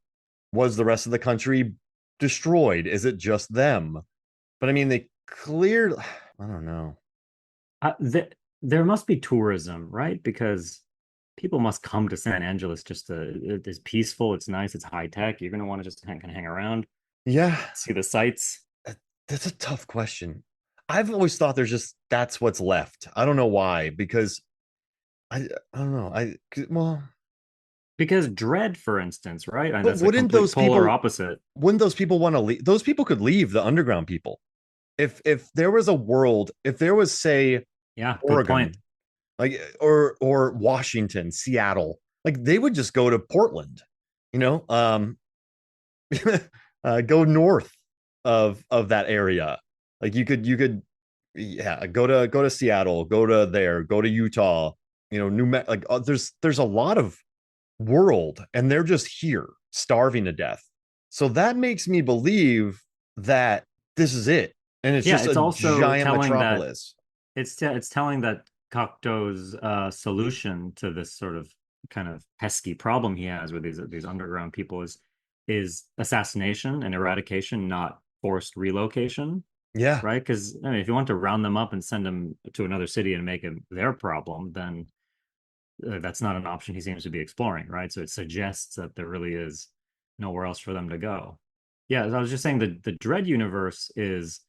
was the rest of the country destroyed? Is it just them? But I mean, they cleared. I don't know. There must be tourism, right? Because people must come to San Angeles just to, it's peaceful, it's nice, it's high tech. You're going to want to just kind of hang around, Yeah, see the sights. that's a tough question. I've always thought there's just that's what's left. I don't know why, because I don't know. Well, Because Dread, for instance, right? And but that's a complete polar opposite. wouldn't those people want to leave? Those people could leave the underground people. If there was a world, if there was, say, Yeah, good point. Oregon, like or Washington, Seattle, like they would just go to Portland, you know, go north of that area. Like you could yeah, go to Seattle, go to there, go to Utah, like there's a lot of world and they're just here starving to death. So that makes me believe that this is it. And it's Yeah, just it's a also giant telling that metropolis. it's telling that Cocteau's solution to this sort of kind of pesky problem he has with these underground people is assassination and eradication, not forced relocation, Yeah. right? Because I mean, if you want to round them up and send them to another city and make it their problem, then that's not an option he seems to be exploring, right? So it suggests that there really is nowhere else for them to go. Yeah, as I was just saying, the Dread universe is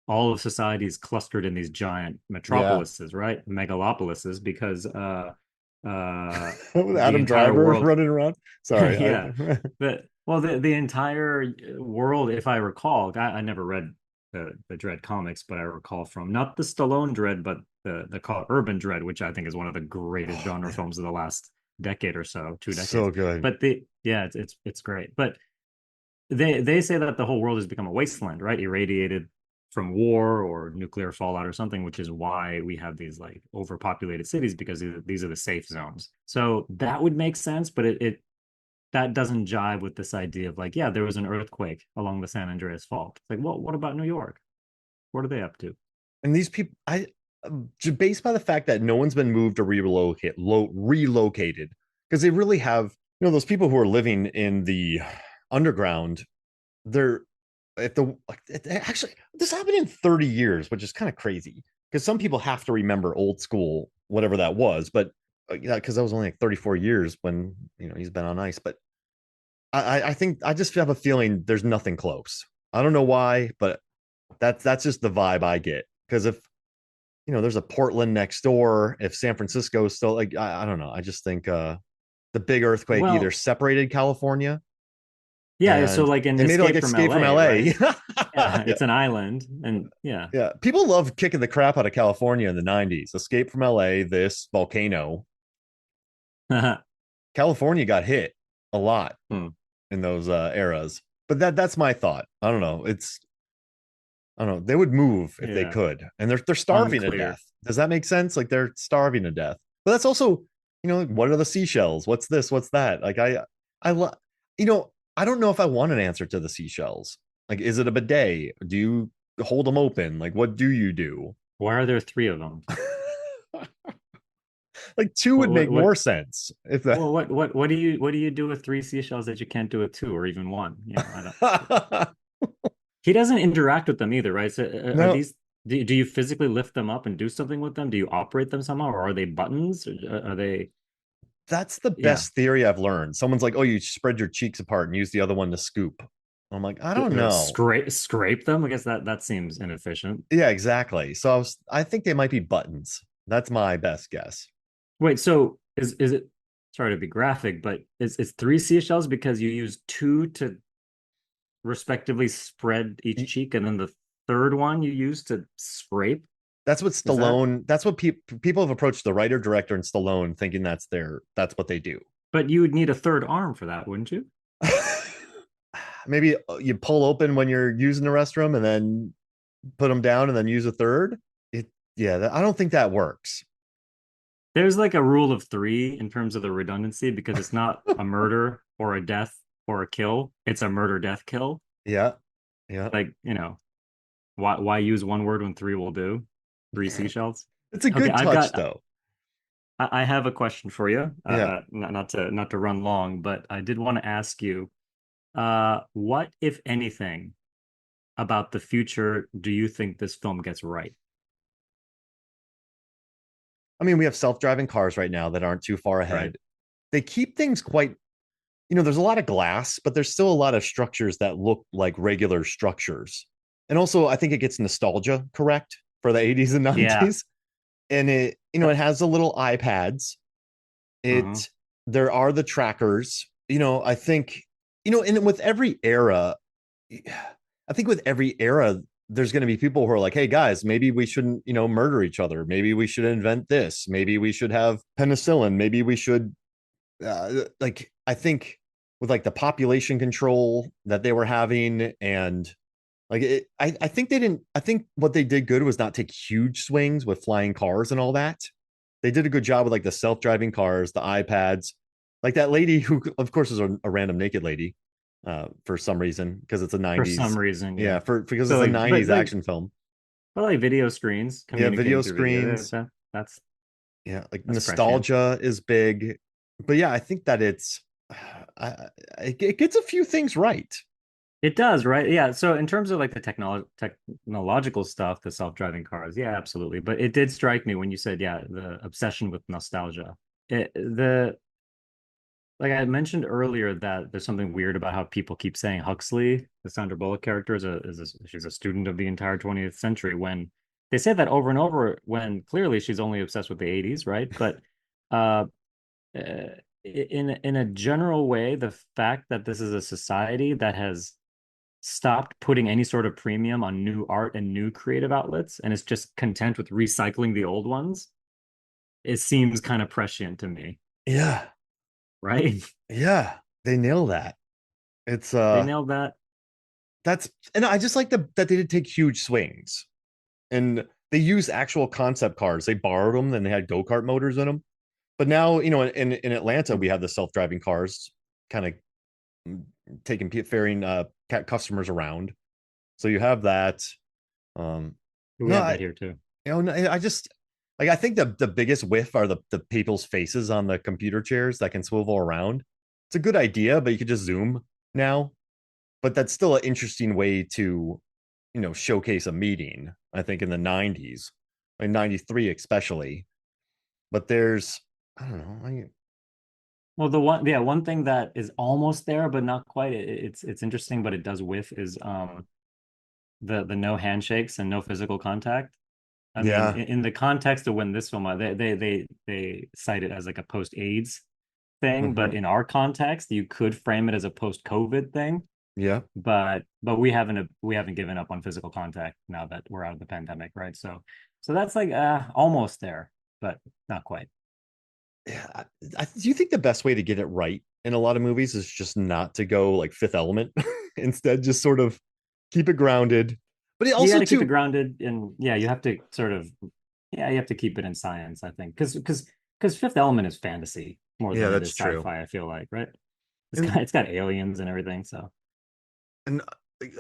all of society is clustered in these giant Yeah. metropolises, right? Megalopolises, because the Adam entire Driver world, running around. Sorry. yeah, the entire world, if I recall, I never read the Dread comics, but I recall from not the Stallone Dread, but the call Urban Dread, which I think is one of the greatest Oh genre man. films of the last decade or so, 2 decades. So good. But it's great. But they say that the whole world has become a wasteland, right? Irradiated from war or nuclear fallout or something, which is why we have these like overpopulated cities because these are the safe zones. So that would make sense, but it that doesn't jive with this idea of like, yeah, there was an earthquake along the San Andreas Fault. It's like, well, what about New York? What are they up to? And these people, based by the fact that no one's been moved or relocated, because they really have, those people who are living in the underground, they're if the like actually this happened in 30 years, which is kind of crazy because some people have to remember old school, whatever that was, but yeah, because that was only like 34 years when he's been on ice. But I think I just have a feeling there's nothing close. I don't know why, but that's just the vibe I get. Because if there's a Portland next door, if San Francisco is still like I don't know, I just think the big earthquake either Well, separated California yeah, so and like in it made it like Escape from Escape from LA, LA. right? Yeah, Yeah. it's an island, and yeah. Yeah. People love kicking the crap out of California in the 90s. Escape from LA, this volcano. California got hit a lot Hmm. in those eras. But that's my thought. I don't know. I don't know. They would move if they Yeah, could. And they're starving to unclear. death. Does that make sense? Like they're starving to death. But that's also, like, what are the seashells? What's this? What's that? Like I love, I don't know if I want an answer to the seashells. Like, is it a bidet? Do you hold them open? Like, what do you do? Why are there three of them? Like two What would what make what more sense if that. well what do you do with three seashells that you can't do with two or even one? I don't. He doesn't interact with them either, right? So are No, these do you physically lift them up and do something with them? Do you operate them somehow, or are they buttons? Or are they? that's the Yeah, best theory I've learned. Someone's like, "Oh, you spread your cheeks apart and use the other one to scoop." I'm like, I don't know. scrape them. I guess that seems inefficient. Yeah, exactly. So I think they might be buttons. That's my best guess. Wait, so is it? Sorry to be graphic, but is three seashells because you use two to respectively spread each cheek, and then the third one you use to scrape? That's what Is that? Stallone. That's what people have approached the writer, director, and Stallone, thinking that's what they do. But you would need a third arm for that, wouldn't you? Maybe you pull open when you're using the restroom, and then put them down, and then use a third. Yeah, I don't think that works. There's like a rule of three in terms of the redundancy because it's not a murder or a death or a kill. It's a murder, death, kill. Yeah, yeah. Like, why use one word when three will do? Three seashells. It's a Okay, good touch, though. I have a question for you. Yeah. Not to run long, but I did want to ask you, what, if anything, about the future do you think this film gets right? I mean, we have self-driving cars right now that aren't too far Right. ahead. They keep things quite, there's a lot of glass, but there's still a lot of structures that look like regular structures. And also, I think it gets nostalgia correct for the 80s and Yeah. 90s. And it has the little iPads. Uh-huh. It There are the trackers. I think, and with every era, I think with every era, there's going to be people who are like, hey guys, maybe we shouldn't, murder each other. Maybe we should invent this. Maybe we should have penicillin. Maybe we should, like, I think with like the population control that they were having and like I think they didn't, I think what they did good was not take huge swings with flying cars and all that. They did a good job with like the self-driving cars, the iPads, like that lady who of course is a random naked lady for some reason because it's a For some 90s. reason, Yeah, yeah. for because So it's a like, but 90s like, action film. but like video screens Yeah, video communicating through video. screens. That's Yeah, like that's prescient. nostalgia is big. But yeah, I think that it gets a few things right. It does, right? Yeah. So in terms of like the technological stuff, the self-driving cars, yeah, absolutely. But it did strike me when you said, yeah, the obsession with nostalgia. The like I mentioned earlier that there's something weird about how people keep saying Huxley, the Sandra Bullock character, she's a student of the entire 20th century when they say that over and over when clearly she's only obsessed with the 80s, right? But uh, in a general way, the fact that this is a society that has stopped putting any sort of premium on new art and new creative outlets and is just content with recycling the old ones, it seems kind of prescient to me, Yeah. right? Yeah. They nail that. It's They nailed that. that's and I just like that they did take huge swings. And they use actual concept cars. They borrowed them, then they had go-kart motors in them. But now, in Atlanta, we have the self-driving cars kind of taking ferrying customers around. So you have that. Um, We no, have that here too. no, I just like I think the biggest whiff are the people's faces on the computer chairs that can swivel around. It's a good idea, but you could just zoom now. But that's still an interesting way to, showcase a meeting. I think in the 90s, in 93 especially. But there's I don't know. Well, one thing that is almost there, but not quite. It's interesting, but it does whiff is the no handshakes and no physical contact. I mean, Yeah. in the context of when this film, they cite it as like a post-AIDS thing, Hmm. but in our context, you could frame it as a post-COVID thing. Yeah. But we haven't given up on physical contact now that we're out of the pandemic, right? So that's like almost there, but not quite. Yeah. Do you think the best way to get it right in a lot of movies is just not to go like Fifth Element? Instead, just sort of keep it grounded. But it You got also to keep it too. grounded, and yeah, you have to sort of you have to keep it in science, I think, because Fifth Element is fantasy more Yeah, than it that's is true. sci-fi. I feel like, right? And It's got aliens and everything, so and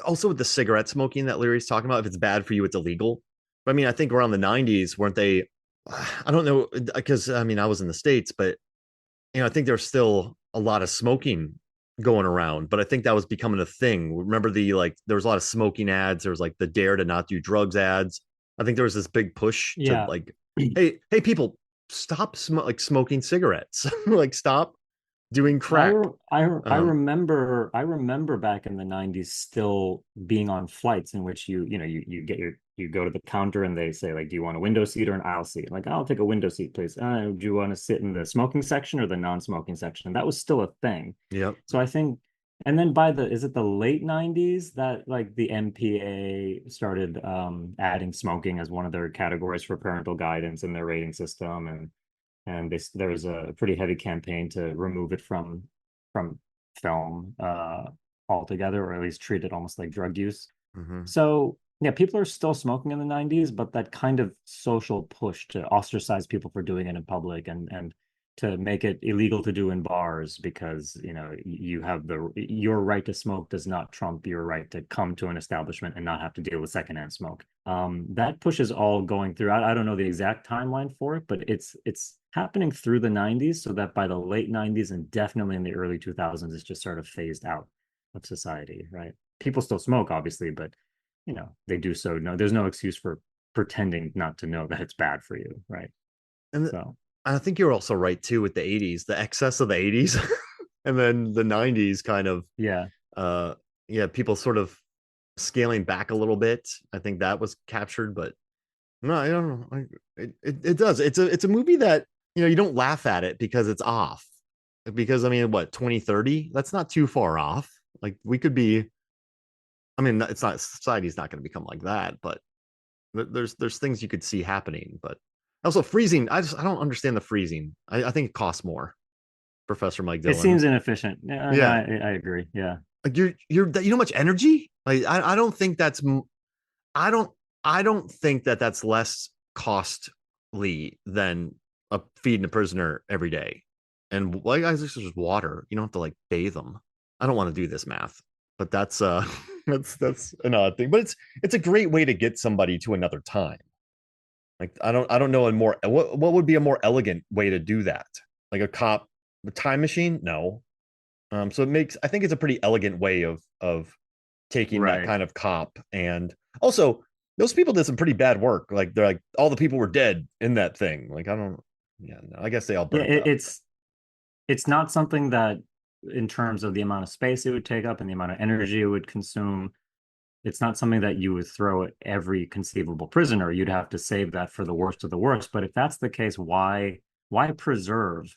also with the cigarette smoking that Leary's talking about, if it's bad for you, it's illegal. But I mean, I think around the 90s, weren't they? I don't know, because I mean, I was in the States, but I think there's still a lot of smoking going around, but I think that was becoming a thing. Remember there was a lot of smoking ads. There was like the dare to not do drugs ads. I think there was this big push to yeah. like, hey, people, stop smoking cigarettes. Like, stop doing crack. Um, I remember back in the 90s still being on flights in which you go to the counter and they say like, do you want a window seat or an aisle seat? Like, I'll take a window seat, please. Do you want to sit in the smoking section or the non-smoking section? That was still a thing. yep. So I think, and then by is it the late 90s that like the MPA started adding smoking as one of their categories for parental guidance in their rating system, and there was a pretty heavy campaign to remove it from film altogether, or at least treat it almost like drug use. Hmm. So yeah, people are still smoking in the 90s, but that kind of social push to ostracize people for doing it in public and to make it illegal to do in bars because you have your right to smoke does not trump your right to come to an establishment and not have to deal with secondhand smoke. That push is all going through. I don't know the exact timeline for it, but it's happening through the 90s, so that by the late 90s and definitely in the early 2000s, it's just sort of phased out of society, right? People still smoke, obviously, but they do so. No, there's no excuse for pretending not to know that it's bad for you, right? And So I think you're also right too with the 80s, the excess of the 80s, and then the 90s kind of yeah, uh yeah, people sort of scaling back a little bit. I think that was captured, but no, I don't know. It does. It's a movie that, you don't laugh at it because it's off. Because I mean, what, 2030? That's not too far off. Like we could be, I mean, it's not, society's not going to become like that, but there's things you could see happening. But also freezing, I don't understand the freezing. I think it costs more. Professor Mike it Dillon. seems inefficient. Yeah, no, Yeah. I agree. Yeah. Like you know how much energy? Like I don't think that's I don't I don't think that that's less costly than feeding a prisoner every day. And like guys, this is water. You don't have to like bathe them. I don't want to do this math, but that's that's an odd thing. But it's a great way to get somebody to another time. Like I don't know a more what would be a more elegant way to do that? Like a time machine? No. So it makes I think it's a pretty elegant way of taking that Right. kind of cop. And also, those people did some pretty bad work. Like they're like all the people were dead in that thing. Like I don't, yeah, no, I guess they all Yeah, burned up. it's not something that, in terms of the amount of space it would take up and the amount of energy it would consume, it's not something that you would throw at every conceivable prisoner. You'd have to save that for the worst of the worst. But if that's the case, why preserve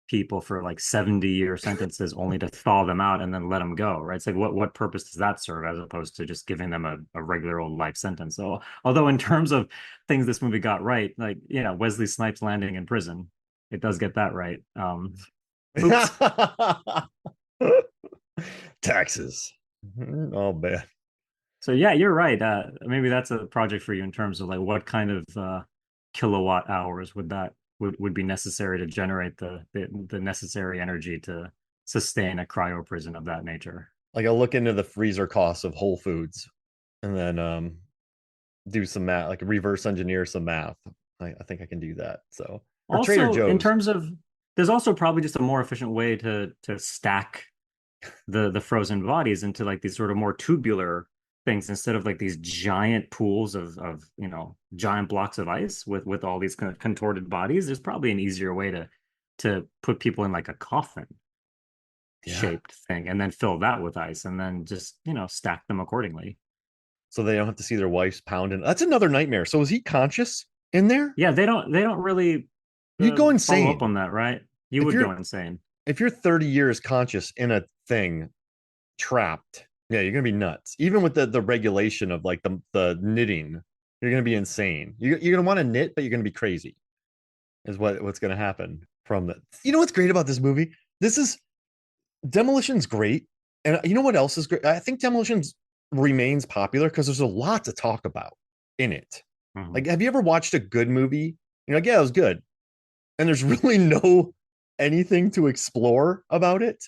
people for like 70-year sentences only to thaw them out and then let them go, right? It's like what purpose does that serve as opposed to just giving them a regular old life sentence? So although in terms of things this movie got right, like, Wesley Snipes landing in prison, it does get that right. Oops. Taxes. Oh man. So yeah, you're right. Maybe that's a project for you in terms of like what kind of kilowatt hours would be necessary to generate the necessary energy to sustain a cryo prison of that nature. Like I'll look into the freezer costs of Whole Foods and then do some math, like reverse engineer some math. I think I can do that. So or Trader Also, in Joe's. terms of, there's also probably just a more efficient way to stack the frozen bodies into like these sort of more tubular things instead of like these giant pools of giant blocks of ice with all these kind of contorted bodies. There's probably an easier way to put people in like a coffin Yeah. shaped thing and then fill that with ice and then just stack them accordingly. So they don't have to see their wife's pounding. That's another nightmare. So is he conscious in there? Yeah, they don't really You'd go follow up insane. on that, right? You If would go you're insane. if you're 30 years conscious in a thing trapped, yeah, you're gonna be nuts. Even with the regulation of like the knitting, you're gonna be insane. You're gonna want to knit, but you're gonna be crazy, is what's gonna happen from that. You know what's great about this movie? This is Demolition's great. And you know what else is great? I think Demolition's remains popular because there's a lot to talk about in it. Mhm. Like, have you ever watched a good movie? You're like, yeah, it was good. And there's really no anything to explore about it.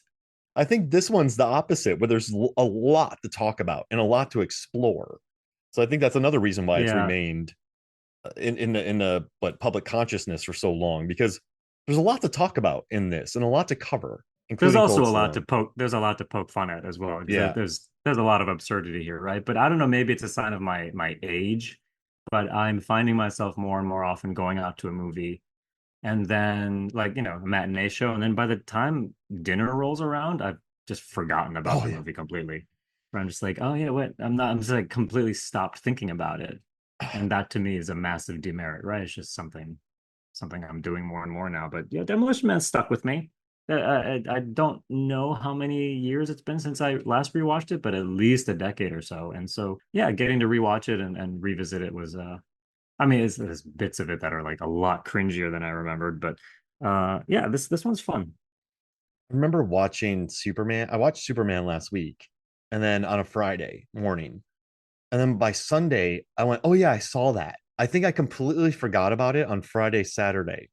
I think this one's the opposite, where there's a lot to talk about and a lot to explore. So I think that's another reason why it's Yeah. remained in the public consciousness for so long, because there's a lot to talk about in this and a lot to cover, There's including also Cold a lot to Stallone. poke. There's a lot to poke fun at as well, because Yeah. there's a lot of absurdity here, right? But I don't know. Maybe it's a sign of my age, but I'm finding myself more and more often going out to a movie and then like a matinee show, and then by the time dinner rolls around, I've just forgotten about Oh the yeah. movie completely. Where I'm just like, oh yeah, what? I'm just like completely stopped thinking about it, and that to me is a massive demerit, right? It's just something I'm doing more and more now. But yeah, Demolition Man stuck with me. I don't know how many years it's been since I last rewatched it, but at least a decade or so. And so, yeah, getting to rewatch it and revisit it was, I mean, there's bits of it that are like a lot cringier than I remembered, but yeah, this one's fun. I remember watching Superman. I watched Superman last week and then on a Friday morning. And then by Sunday, I went, oh yeah, I saw that. I think I completely forgot about it on Friday, Saturday.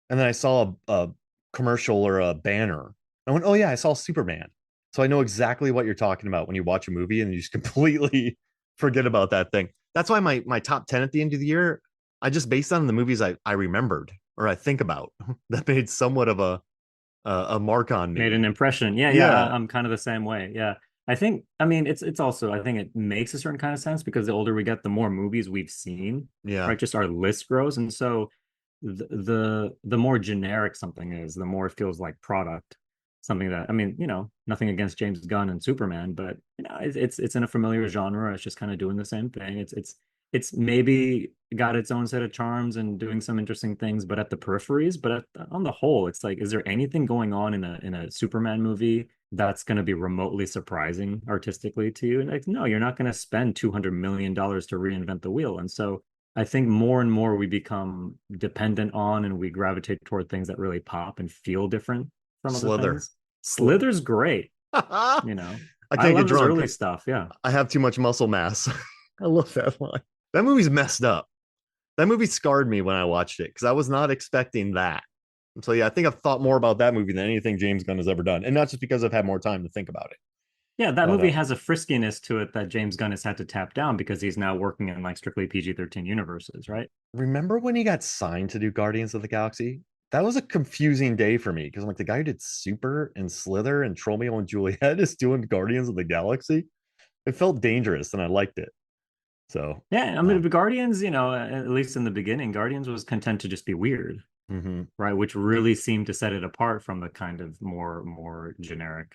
And then I saw a commercial or a banner. I went, oh yeah, I saw Superman. So I know exactly what you're talking about when you watch a movie and you just completely forget about that thing. That's why my top 10 at the end of the year, I just based on the movies I remembered or I think about that made somewhat of a mark on Made me. an impression. Yeah, yeah, Yeah. I'm kind of the same way. Yeah. I mean, it's also, I think it makes a certain kind of sense because the older we get, the more movies we've seen, Yeah. right? Just our list grows. And so the more generic something is, the more it feels like product. Something that, I mean, nothing against James Gunn and Superman, but it's in a familiar genre. It's just kind of doing the same thing. It's maybe got its own set of charms and doing some interesting things, but at the peripheries. But on the whole, it's like, is there anything going on in a Superman movie that's going to be remotely surprising artistically to you? And like, no, you're not going to spend $200 million to reinvent the wheel. And so I think more and more we become dependent on and we gravitate toward things that really pop and feel different from other Slither. things. Slither's great, I you know. I can't get love his drunk. early stuff. Yeah. I have too much muscle mass. I love that line. That movie's messed up. That movie scarred me when I watched it because I was not expecting that. So yeah, I think I've thought more about that movie than anything James Gunn has ever done, and not just because I've had more time to think about it. Yeah, that But movie has a friskiness to it that James Gunn has had to tap down because he's now working in like strictly PG-13 universes, right? remember when he got signed to do Guardians of the Galaxy? That was a confusing day for me because I'm like, the guy who did Super and Slither and Romeo and Juliet is doing Guardians of the Galaxy. It felt dangerous, and I liked it. So, Yeah, I mean, the Guardians, at least in the beginning, Guardians was content to just be weird, mhm. right? Which really seemed to set it apart from the kind of more generic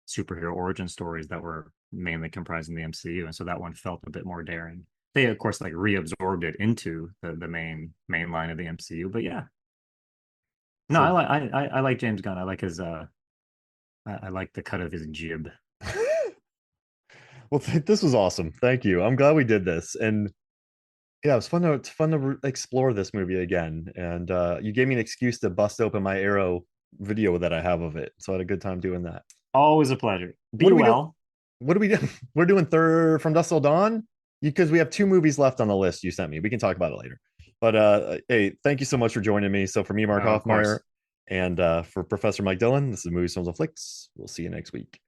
superhero origin stories that were mainly comprising the MCU. And so that one felt a bit more daring. They, of course, like reabsorbed it into the main line of the MCU. But yeah, no, So I like James Gunn. I like his I like the cut of his jib. well, this was awesome. Thank you. I'm glad we did this, and yeah, it was fun to explore this movie again. And you gave me an excuse to bust open my Arrow video that I have of it, so I had a good time doing that. Always a pleasure. What Be do we do? well. What do we do? We're doing third from Dusk Till Dawn because we have two movies left on the list you sent me. We can talk about it later. But hey, thank you so much for joining me. So for me, Mark Of Hoffmeyer, course. and for Professor Mike Dillon, this is Movies, Films, and Flicks. We'll see you next week.